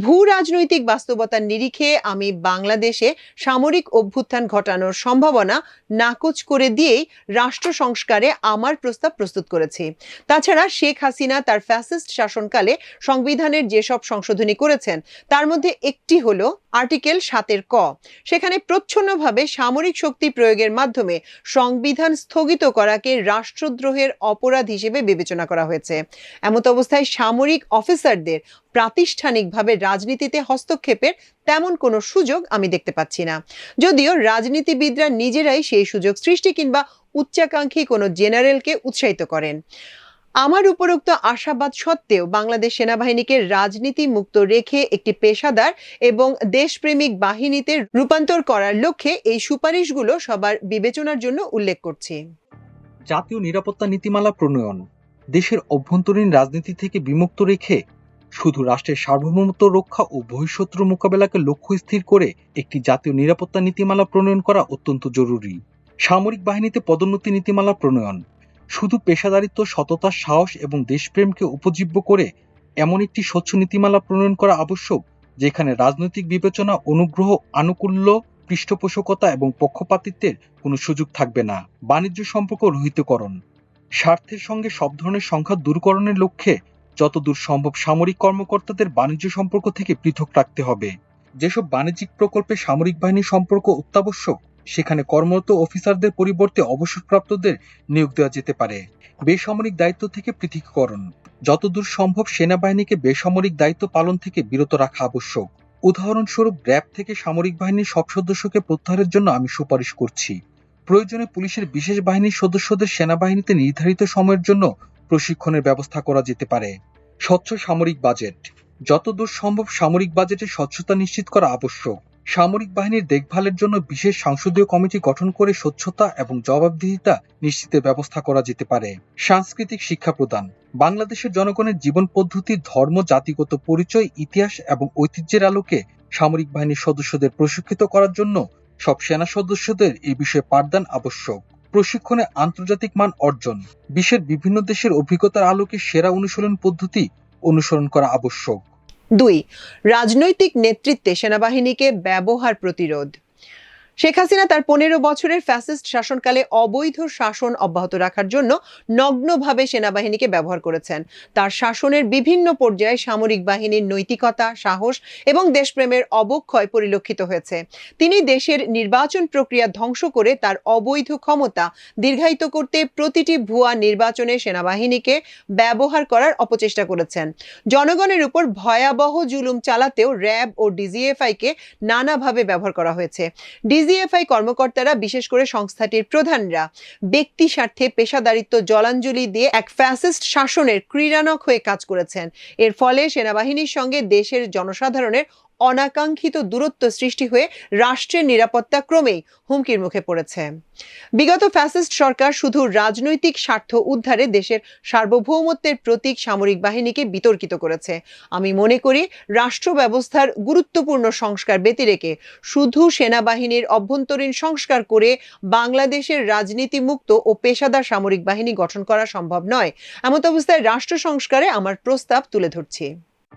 ভূ রাজনৈতিক বাস্তবতার নিরিখে আমি বাংলাদেশে সামরিক অভ্যুত্থান ঘটানোর সম্ভাবনা নাকচ করে দিয়েই রাষ্ট্র সংস্কারে আমার প্রস্তাব প্রস্তুত করেছি। তাছাড়া শেখ হাসিনা তার ফ্যাসিস্ট শাসনকালে সংবিধানের যেসব সংশোধনী করেছেন তার মধ্যে একটি হলো আর্টিকেল 7 ক। সেখানে প্রচ্ছন্নভাবে সামরিক শক্তি প্রয়োগের মাধ্যমে সংবিধান স্থগিত করাকে রাষ্ট্রদ্রোহের অপরাধ হিসেবে বিবেচনা করা হয়েছে। এমত অবস্থায় সামরিক অফিসারদের প্রাতিষ্ঠানিকভাবে রাজনীতিতে হস্তক্ষেপের তেমন কোনো সুযোগ আমি দেখতে পাচ্ছি না। যদিও রাজনীতিবিদরা নিজেরাই সেই সুযোগ সৃষ্টি কিংবা উচ্চাকাঙ্ক্ষী কোনো জেনারেলকে উৎসাহিত করেন। আমার উপরোক্ত আশাবাদ সত্ত্বেও বাংলাদেশ সেনাবাহিনীকে রাজনীতি মুক্ত রেখে একটি পেশাদার এবং দেশপ্রেমিক বাহিনীতে রূপান্তর করার লক্ষ্যে এই সুপারিশগুলো সবার বিবেচনার জন্য উল্লেখ করছি। জাতীয় নিরাপত্তা নীতিমালা প্রণয়ন দেশের অভ্যন্তরীণ রাজনীতি থেকে বিমুক্ত রেখে শুধু রাষ্ট্রের সার্বভৌমত্ব রক্ষা ও বহিঃশত্রু মোকাবেলাকে লক্ষ্য স্থির করে একটি জাতীয় নিরাপত্তা নীতিমালা প্রণয়ন করা অত্যন্ত জরুরি। সামরিক বাহিনীতে পদোন্নতি নীতিমালা প্রণয়ন শুধু পেশাদারিত্ব, সততা, সাহস এবং দেশপ্রেমকে উপজীব্য করে এমন একটি স্বচ্ছ নীতিমালা প্রণয়ন করা আবশ্যক যেখানে রাজনৈতিক বিবেচনা, অনুগ্রহ, আনুকূল্য, পৃষ্ঠপোষকতা এবং পক্ষপাতিত্বের কোনো সুযোগ থাকবে না। বাণিজ্য সম্পর্ক রহিতকরণ স্বার্থের সঙ্গে সব ধরনের সংঘাত দূরকরণের লক্ষ্যে যতদূর সম্ভব সামরিক কর্মকর্তাদের বাণিজ্য সম্পর্ক থেকে পৃথক রাখতে হবে। যেসব বাণিজ্যিক প্রকল্পে সামরিক বাহিনীর সম্পর্ক অত্যাবশ্যক সেখানে কর্মরত অফিসারদের পরিবর্তে অবসরপ্রাপ্তদের নিয়োগ দেওয়া যেতে পারে। বেসামরিক দায়িত্ব থেকে পৃথকীকরণ যতদূর সম্ভব সেনাবাহিনীকে বেসামরিক দায়িত্ব পালন থেকে বিরত রাখা আবশ্যক। উদাহরণস্বরূপ র্যাব থেকে সামরিক বাহিনীর সব সদস্যকে প্রত্যাহারের জন্য আমি সুপারিশ করছি। প্রয়োজনে পুলিশের বিশেষ বাহিনীর সদস্যদের সেনাবাহিনীতে নির্ধারিত সময়ের জন্য প্রশিক্ষণের ব্যবস্থা করা যেতে পারে। স্বচ্ছ সামরিক বাজেট যতদূর সম্ভব সামরিক বাজেটে স্বচ্ছতা নিশ্চিত করা আবশ্যক। সামরিক বাহিনীর দেখভালের জন্য বিশেষ সংসদীয় কমিটি গঠন করে স্বচ্ছতা এবং জবাবদিহিতা নিশ্চিতের ব্যবস্থা করা যেতে পারে। সাংস্কৃতিক শিক্ষা প্রদান বাংলাদেশের জনগণের জীবন পদ্ধতি, ধর্ম, জাতিগত পরিচয়, ইতিহাস এবং ঐতিহ্যের আলোকে সামরিক বাহিনীর সদস্যদের প্রশিক্ষিত করার জন্য সব সেনা সদস্যদের এই বিষয়ে পাঠদান আবশ্যক। প্রশিক্ষণে আন্তর্জাতিক মান অর্জন বিশ্বের বিভিন্ন দেশের অভিজ্ঞতার আলোকে সেরা অনুশীলন পদ্ধতি অনুসরণ করা আবশ্যক। 2. রাজনৈতিক নেতৃত্বে সেনাবাহিনীকে ব্যবহার প্রতিরোধ। শেখ হাসিনা তার 15 বছরের ফ্যাসিস্ট শাসনকালে অবৈধ শাসন অব্যাহত রাখার জন্য নগ্নভাবে সেনাবাহিনীকে ব্যবহার করেছেন। তার শাসনের বিভিন্ন পর্যায়ে সামরিক বাহিনীর নৈতিকতা, সাহস এবং দেশপ্রেমের অবক্ষয় পরিলক্ষিত হয়েছে। তিনি দেশের নির্বাচন প্রক্রিয়া ধ্বংস করে তার অবৈধ ক্ষমতা দীর্ঘায়িত করতে প্রতিটি ভুয়া নির্বাচনে সেনাবাহিনীকে ব্যবহার করার অপচেষ্টা করেছেন। জনগণের উপর ভয়াবহ জুলুম চালাতেও র্যাব ও ডিজিএফআইকে নানাভাবে ব্যবহার করা হয়েছে। ডিজিএফআই কর্মকর্তারা, বিশেষ করে সংস্থাটির প্রধানরা, ব্যক্তি স্বার্থে পেশাদারিত্ব জলাঞ্জলি দিয়ে এক ফ্যাসিস্ট শাসনের ক্রীড়ানক হয়ে কাজ করেছেন। এর ফলে সেনাবাহিনীর সঙ্গে দেশের জনসাধারণের অনাকাঙ্ক্ষিত দূরত্ব সৃষ্টি হয়ে রাষ্ট্রের নিরাপত্তা ক্রমেই হুমকির মুখে পড়েছে। বিগত ফ্যাসিস্ট সরকার শুধু রাজনৈতিক স্বার্থ উদ্ধারে দেশের সার্বভৌমত্বের প্রতীক সামরিক বাহিনীকে বিতর্কিত করেছে। আমি মনে করি রাষ্ট্র ব্যবস্থার গুরুত্বপূর্ণ সংস্কার ব্যতি রেখে শুধু সেনাবাহিনীর অভ্যন্তরীণ সংস্কার করে বাংলাদেশের রাজনীতি মুক্ত ও পেশাদার সামরিক বাহিনী গঠন করা সম্ভব নয়। এমত অবস্থায় রাষ্ট্র সংস্কারে আমার প্রস্তাব তুলে ধরছি।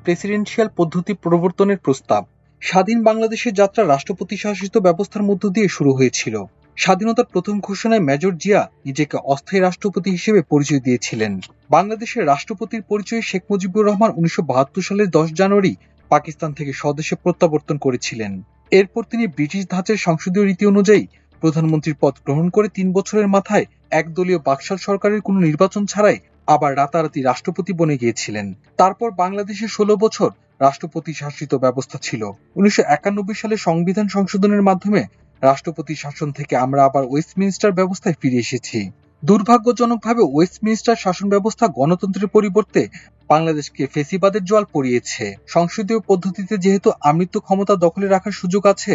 প্রেসিডেন্সিয়াল পদ্ধতি প্রবর্তনের প্রস্তাব। স্বাধীন বাংলাদেশের যাত্রা রাষ্ট্রপতি শাসিত ব্যবস্থার মধ্য দিয়ে শুরু হয়েছিল। স্বাধীনতার প্রথম ঘোষণায় মেজর জিয়া নিজেকে অস্থায়ী রাষ্ট্রপতি হিসেবে পরিচয় দিয়েছিলেন। বাংলাদেশের রাষ্ট্রপতির পরিচয়ে শেখ মুজিবুর রহমান 1972 সালের 10 জানুয়ারি পাকিস্তান থেকে স্বদেশে প্রত্যাবর্তন করেছিলেন। এরপর তিনি ব্রিটিশ ধাঁচের সংসদীয় রীতি অনুযায়ী প্রধানমন্ত্রীর পদ গ্রহণ করে 3 বছরের মাথায় একদলীয় বাকশাল সরকারের কোনো নির্বাচন ছাড়াই আবার রাতারাতি রাষ্ট্রপতি বনে গিয়েছিলেন। তারপর বাংলাদেশে 16 বছর রাষ্ট্রপতি শাসিত ব্যবস্থা ছিল। 1991 সালে সংবিধান সংশোধনের মাধ্যমে রাষ্ট্রপতি শাসন থেকে আমরা আবার ওয়েস্টমিনস্টার ব্যবস্থায় ফিরে এসেছি। দুর্ভাগ্যজনকভাবে ওয়েস্টমিনস্টার শাসন ব্যবস্থা গণতন্ত্রের পরিবর্তে বাংলাদেশকে ফেসিবাদের জোয়াল পড়িয়েছে। সংসদীয় পদ্ধতিতে যেহেতু আমৃত্যু ক্ষমতা দখলে রাখার সুযোগ আছে,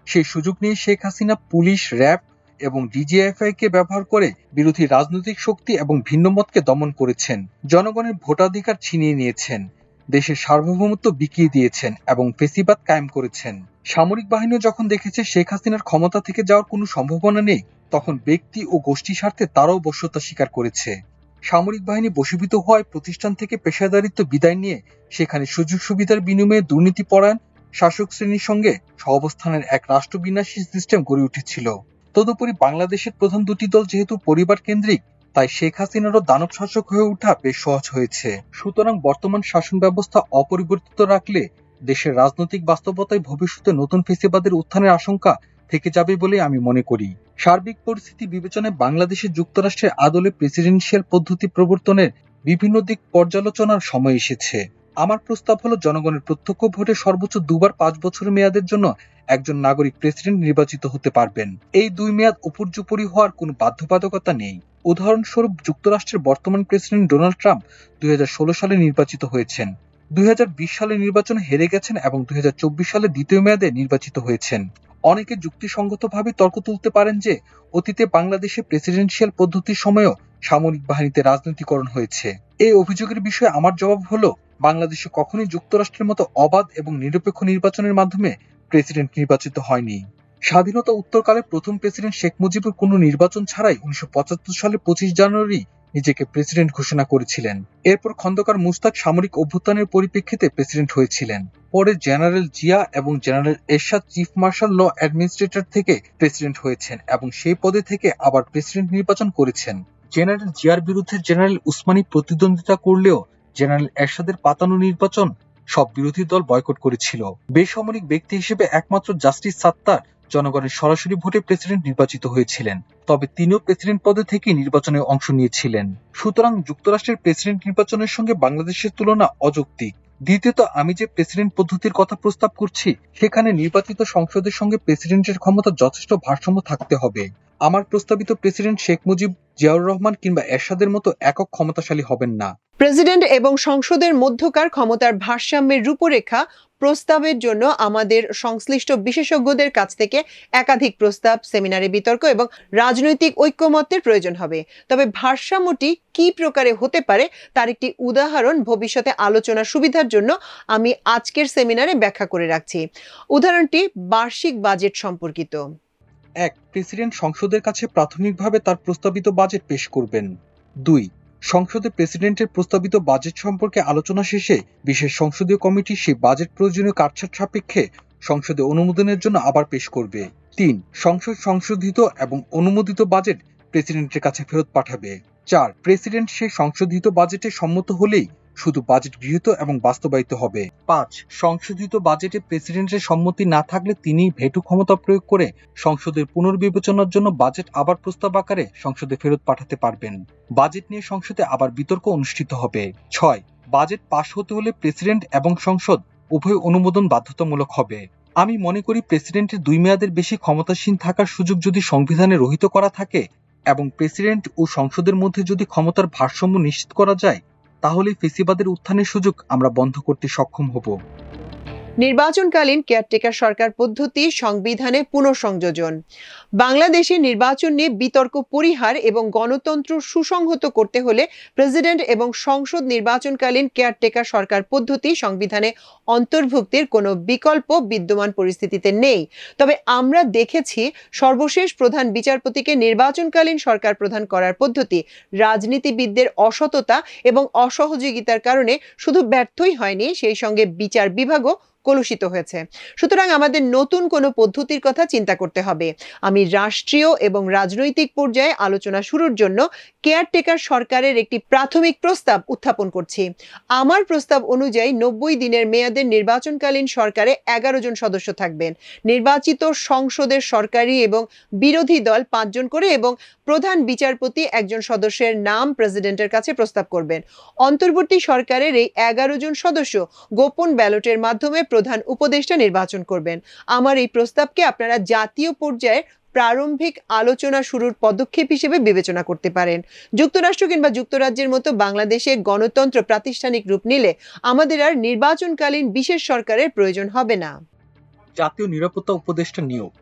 সেই সুযোগ নিয়ে শেখ হাসিনা পুলিশ, র্যাব এবং ডিজিএফআই কে ব্যবহার করে বিরোধী রাজনৈতিক শক্তি এবং ভিন্ন মতকে দমন করেছেন, জনগণের ভোটাধিকার ছিনিয়ে নিয়েছেন, দেশের সার্বভৌমত্ব বিকিয়ে দিয়েছেন এবং ফেসিবাদ কায়েম করেছেন। সামরিক বাহিনীও যখন দেখেছে শেখ হাসিনার ক্ষমতা থেকে যাওয়ার কোনো সম্ভাবনা নেই, তখন ব্যক্তি ও গোষ্ঠী স্বার্থে তারাও বশ্যতা স্বীকার করেছে। সামরিক বাহিনী বশীভূত হওয়ায় প্রতিষ্ঠান থেকে পেশাদারিত্ব বিদায় নিয়ে সেখানে সুযোগ সুবিধার বিনিময়ে দুর্নীতিপরায়ণ শাসক শ্রেণীর সঙ্গে সহাবস্থানের এক রাষ্ট্রবিন্যাসী সিস্টেম গড়ে উঠেছিল। তদুপরি বাংলাদেশের প্রধান দুটি দল যেহেতু পরিবার কেন্দ্রিক, তাই শেখ হাসিনারও দানব শাসক হয়ে ওঠা বেশ সহজ হয়েছে। সুতরাং বর্তমান শাসন ব্যবস্থা অপরিবর্তিত রাখলে দেশের রাজনৈতিক বাস্তবতায় ভবিষ্যতে নতুন ফেসিবাদের উত্থানের আশঙ্কা থেকে যাবে বলে আমি মনে করি। সার্বিক পরিস্থিতি বিবেচনায় বাংলাদেশে যুক্তরাষ্ট্রের আদলে প্রেসিডেন্সিয়াল পদ্ধতি প্রবর্তনের বিভিন্ন দিক পর্যালোচনার সময় এসেছে। আমার প্রস্তাব হলো জনগণের প্রত্যক্ষ ভোটে সর্বোচ্চ 2 বার 5 বছরের মেয়াদের জন্য একজন নাগরিক প্রেসিডেন্ট নির্বাচিত হতে পারবেন। এই 2 মেয়াদ উপর্যুপরি হওয়ার কোনো বাধ্যবাধকতা নেই। উদাহরণস্বরূপ যুক্তরাষ্ট্রের বর্তমান প্রেসিডেন্ট ডোনাল্ড ট্রাম্প 2016 সালে নির্বাচিত হয়েছেন, 2020 সালে নির্বাচনে হেরে গেছেন এবং 2024 সালে দ্বিতীয় মেয়াদে নির্বাচিত হয়েছেন। অনেকে যুক্তিসঙ্গতভাবে তর্ক তুলতে পারেন যে অতীতে বাংলাদেশে প্রেসিডেন্সিয়াল পদ্ধতির সময়ও সামরিক বাহিনীতে রাজনীতিকরণ হয়েছে। এই অভিযোগের বিষয়ে আমার জবাব হলো, বাংলাদেশে কখনোই যুক্তরাষ্ট্রের মতো অবাধ এবং নিরপেক্ষ নির্বাচনের মাধ্যমে প্রেসিডেন্ট নির্বাচিত হয়নি। স্বাধীনতা উত্তরকালে প্রথম প্রেসিডেন্ট শেখ মুজিবুর কোনো নির্বাচন ছাড়াই 1975 সালে 25 জানুয়ারি নিজেকে প্রেসিডেন্ট ঘোষণা করেছিলেন। এরপর খন্দকার মুশতাক সামরিক অভ্যুত্থানের পরিপ্রেক্ষিতে প্রেসিডেন্ট হয়েছিলেন। পরে জেনারেল জিয়া এবং জেনারেল এরশাদ চিফ মার্শাল ল অ্যাডমিনিস্ট্রেটর থেকে প্রেসিডেন্ট হয়েছেন এবং সেই পদে থেকে আবার প্রেসিডেন্ট নির্বাচন করেছেন। জেনারেল জিয়ার বিরুদ্ধে জেনারেল উসমানী প্রতিদ্বন্দ্বিতা করলেও জেনারেল এরশাদের পাতানো নির্বাচন সব বিরোধী দল বয়কট করেছিল। বেসামরিক ব্যক্তি হিসেবে একমাত্র জাস্টিস সাত্তার জনগণের সরাসরি ভোটে প্রেসিডেন্ট নির্বাচিত হয়েছিলেন, তবে তিনিও প্রেসিডেন্ট পদে থেকে নির্বাচনে অংশ নিয়েছিলেন। সুতরাং যুক্তরাষ্ট্রের প্রেসিডেন্ট নির্বাচনের সঙ্গে বাংলাদেশের তুলনা অযৌক্তিক। দ্বিতীয়ত, আমি যে প্রেসিডেন্ট পদ্ধতির কথা প্রস্তাব করছি সেখানে নির্বাচিত সংসদের সঙ্গে প্রেসিডেন্টের ক্ষমতা যথেষ্ট ভারসাম্য থাকতে হবে। আমার প্রস্তাবিত প্রেসিডেন্ট শেখ মুজিব, জিয়াউর রহমান কিংবা এরশাদের মতো একক ক্ষমতাশালী হবেন না। প্রেসিডেন্ট এবং সংসদের মধ্যকার ক্ষমতার ভারসাম্যের রূপরেখা প্রস্তাবের জন্য আমাদের সংশ্লিষ্ট বিশেষজ্ঞদের কাছ থেকে একাধিক প্রস্তাব, সেমিনারে বিতর্ক এবং রাজনৈতিক ঐক্যমত্যের প্রয়োজন হবে। তবে ভারসাম্যটি কি প্রকারে হতে পারে তার একটি উদাহরণ ভবিষ্যতে আলোচনার সুবিধার জন্য আমি আজকের সেমিনারে ব্যাখ্যা করে রাখছি। উদাহরণটি বার্ষিক বাজেট সম্পর্কিত। 1. প্রেসিডেন্ট সংসদের কাছে প্রাথমিকভাবে তার প্রস্তাবিত বাজেট পেশ করবেন। 2. সংসদে প্রেসিডেন্টের প্রস্তাবিত বাজেট সম্পর্কে আলোচনা শেষে বিশেষ সংসদীয় কমিটি সেই বাজেট প্রয়োজনীয় কাটছাঁট সাপেক্ষে সংসদে অনুমোদনের জন্য আবার পেশ করবে। 3. সংসদ সংশোধিত এবং অনুমোদিত বাজেট প্রেসিডেন্টের কাছে ফেরত পাঠাবে। 4. প্রেসিডেন্ট সেই সংশোধিত বাজেটে সম্মত হলেই শুধু বাজেট গৃহীত এবং বাস্তবায়িত হবে। 5. সংশোধিত বাজেটে প্রেসিডেন্টের সম্মতি না থাকলে তিনি ভেটো ক্ষমতা প্রয়োগ করে সংসদের পুনর্বিবেচনার জন্য বাজেট আবার প্রস্তাব আকারে সংসদে ফেরত পাঠাতে পারবেন। বাজেট নিয়ে সংসদে আবার বিতর্ক অনুষ্ঠিত হবে। 6. বাজেট পাশ হতে হলে প্রেসিডেন্ট এবং সংসদ উভয় অনুমোদন বাধ্যতামূলক হবে। আমি মনে করি প্রেসিডেন্টের 2 মেয়াদের বেশি ক্ষমতাসীন থাকার সুযোগ যদি সংবিধানে রহিত করা থাকে এবং প্রেসিডেন্ট ও সংসদের মধ্যে যদি ক্ষমতার ভারসাম্য নিশ্চিত করা যায়, তাহলে ফেসিবাদের উত্থানের সুযোগ আমরা বন্ধ করতে সক্ষম হব। নির্বাচনকালীন কেয়ারটেকার সরকার পদ্ধতি সংবিধানে পুনঃসংযোজন। বাংলাদেশে নির্বাচন নিয়ে বিতর্ক পরিহার এবং গণতন্ত্র সুসংহত করতে হলে প্রেসিডেন্ট এবং সংসদ নির্বাচনকালীন কেয়ারটেকার সরকার পদ্ধতি সংবিধানে অন্তর্ভুক্তির কোনো বিকল্প বিদ্যমান পরিস্থিতিতে নেই। তবে আমরা দেখেছি সর্বশেষ প্রধান বিচারপতিকে নির্বাচনকালীন সরকার প্রধান করার পদ্ধতি রাজনীতিবিদদের অসততা এবং অসহযোগিতার কারণে শুধু ব্যর্থই হয়নি, সেই সঙ্গে বিচার বিভাগও কলুষিত হয়েছে। সুতরাং আমাদের নতুন কোনো পদ্ধতির কথা চিন্তা করতে হবে। আমি রাষ্ট্রীয় এবং রাজনৈতিক পর্যায়ে আলোচনা শুরুর জন্য কেয়ারটেকার সরকারের একটি প্রাথমিক প্রস্তাব উত্থাপন করছি। আমার প্রস্তাব অনুযায়ী 90 দিনের মেয়াদের নির্বাচনকালীন সরকারে 11 জন সদস্য থাকবেন। নির্বাচিত সংসদের সরকারি এবং বিরোধী দল 5 জন করে এবং প্রধান বিচারপতি একজন সদস্যের নাম প্রেসিডেন্টের কাছে প্রস্তাব করবেন। অন্তর্বর্তী সরকারের এই 11 জন সদস্য গোপন ব্যালটের মাধ্যমে প্রধান উপদেষ্টা নির্বাচন করবেন। আমার এই প্রস্তাবকে আপনারা জাতীয় পর্যায়ে প্রারম্ভিক আলোচনা শুরুর পদক্ষেপ হিসেবে বিবেচনা করতে পারেন। যুক্তরাষ্ট্র কিংবা যুক্তরাজ্যের মতো বাংলাদেশে গণতন্ত্র প্রাতিষ্ঠানিক রূপ নিলে আমাদের আর নির্বাচনকালীন বিশেষ সরকারের প্রয়োজন হবে না। জাতীয় নিরাপত্তা উপদেষ্টা নিয়োগ।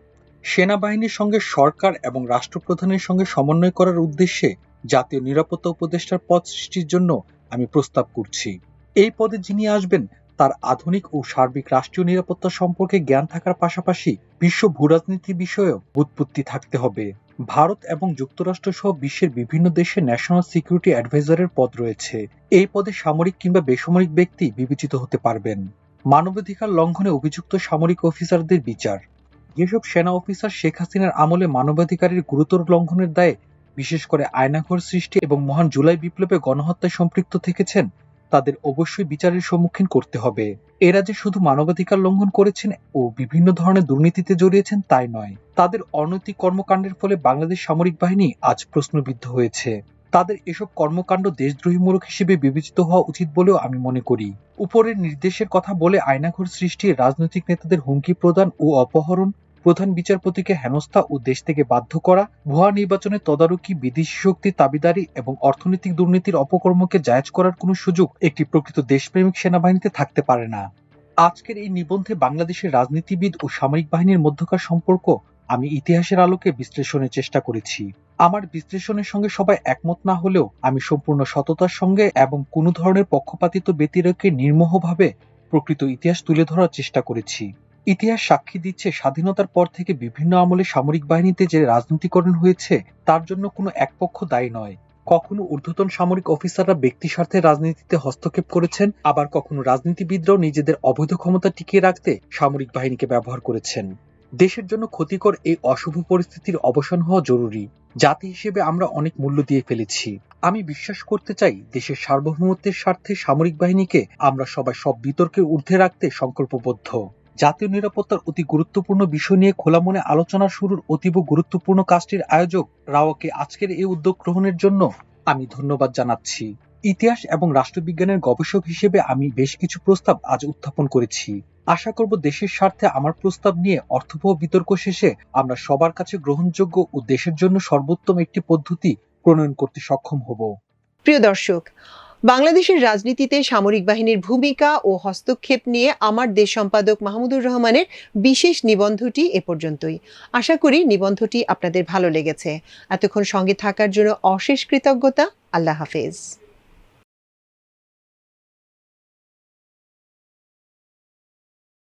সেনাবাহিনীর সঙ্গে সরকার এবং রাষ্ট্রপ্রধানের সঙ্গে সমন্বয় করার উদ্দেশ্যে জাতীয় নিরাপত্তা উপদেষ্টার পদ সৃষ্টির জন্য আমি প্রস্তাব করছি। এই পদে যিনি আসবেন তার আধুনিক ও সার্বিক রাষ্ট্রীয় নিরাপত্তা সম্পর্কে জ্ঞান থাকার পাশাপাশি বিশ্ব ভূরাজনীতি বিষয়েও বুৎপত্তি থাকতে হবে। ভারত এবং যুক্তরাষ্ট্র সহ বিশ্বের বিভিন্ন দেশে ন্যাশনাল সিকিউরিটি অ্যাডভাইজারের পদ রয়েছে। এই পদে সামরিক কিংবা বেসামরিক ব্যক্তি বিবেচিত হতে পারবেন। মানবাধিকার লঙ্ঘনে অভিযুক্ত সামরিক অফিসারদের বিচার। যেসব সেনা অফিসার শেখ হাসিনার আমলে মানবাধিকারের গুরুতর লঙ্ঘনের দায়ে বিশেষ করে আয়নাঘর সৃষ্টি এবং মহান জুলাই বিপ্লবে গণহত্যায় সম্পৃক্ত থেকেছেন তাদের অবশ্যই বিচারের সম্মুখীন করতে হবে। এরা যে শুধু মানবাধিকার লঙ্ঘন করেছেন ও বিভিন্ন ধরনের দুর্নীতিতে জড়িয়েছেন তাই নয়, তাদের অনৈতিক কর্মকাণ্ডের ফলে বাংলাদেশ সামরিক বাহিনী আজ প্রশ্নবিদ্ধ হয়েছে। তাদের এসব কর্মকাণ্ড দেশদ্রোহীমূলক হিসেবে বিবেচিত হওয়া উচিত বলেও আমি মনে করি। উপরের নির্দেশের কথা বলে আয়নাঘর সৃষ্টি, রাজনৈতিক নেতাদের হুমকি প্রদান ও অপহরণ, প্রধান বিচারপতিকে হেনস্থা ও দেশ থেকে বাধ্য করা, ভুয়া নির্বাচনের তদারকি, বিদেশি শক্তির দাবিদারি এবং অর্থনৈতিক দুর্নীতির অপকর্মকে জায়েজ করার কোনো সুযোগ একটি প্রকৃত দেশপ্রেমিক সেনাবাহিনীতে থাকতে পারে না। আজকের এই নিবন্ধে বাংলাদেশের রাজনীতিবিদ ও সামরিক বাহিনীর মধ্যকার সম্পর্ক আমি ইতিহাসের আলোকে বিশ্লেষণের চেষ্টা করেছি। আমার বিশ্লেষণের সঙ্গে সবাই একমত না হলেও আমি সম্পূর্ণ সততার সঙ্গে এবং কোনো ধরনের পক্ষপাতিত্ব ব্যতিরেকে নির্মোহভাবে প্রকৃত ইতিহাস তুলে ধরার চেষ্টা করেছি। ইতিহাস সাক্ষী দিচ্ছে স্বাধীনতার পর থেকে বিভিন্ন আমলে সামরিক বাহিনীতে যে রাজনীতিকরণ হয়েছে তার জন্য কোনো এক পক্ষ দায়ী নয়। কখনো ঊর্ধ্বতন সামরিক অফিসাররা ব্যক্তি স্বার্থে রাজনীতিতে হস্তক্ষেপ করেছেন, আবার কখনো রাজনীতিবিদরাও নিজেদের অবৈধ ক্ষমতা টিকিয়ে রাখতে সামরিক বাহিনীকে ব্যবহার করেছেন। দেশের জন্য ক্ষতিকর এই অশুভ পরিস্থিতির অবসান হওয়া জরুরি। জাতি হিসেবে আমরা অনেক মূল্য দিয়ে ফেলেছি। আমি বিশ্বাস করতে চাই দেশের সার্বভৌমত্বের স্বার্থে সামরিক বাহিনীকে আমরা সবাই সব বিতর্কের ঊর্ধ্বে রাখতে সংকল্পবদ্ধ। জাতীয় নিরাপত্তার অতি গুরুত্বপূর্ণ বিষয় নিয়ে খোলা মনে আলোচনা শুরুর অতীব গুরুত্বপূর্ণ কাজটির আয়োজক রাওয়াকে আজকের এই উদ্যোগ গ্রহণের জন্য আমি ধন্যবাদ জানাচ্ছি। ইতিহাস এবং রাষ্ট্রবিজ্ঞানের গবেষক হিসেবে আমি বেশ কিছু প্রস্তাব আজ উত্থাপন করেছি। আশা করব দেশের স্বার্থে আমার প্রস্তাব নিয়ে অর্থবহ বিতর্ক শেষে আমরা সবার কাছে গ্রহণযোগ্য ও দেশের জন্য সর্বোত্তম একটি পদ্ধতি প্রণয়ন করতে সক্ষম হব। প্রিয় দর্শক, বাংলাদেশের রাজনীতিতে সামরিক বাহিনীর ভূমিকা ও হস্তক্ষেপ নিয়ে আমার দেশ সম্পাদক মাহমুদুর রহমানের বিশেষ নিবন্ধটি এ পর্যন্তই। আশা করি নিবন্ধটি আপনাদের ভালো লেগেছে। এতক্ষণ সঙ্গে থাকার জন্য অশেষ কৃতজ্ঞতা। আল্লাহ হাফেজ।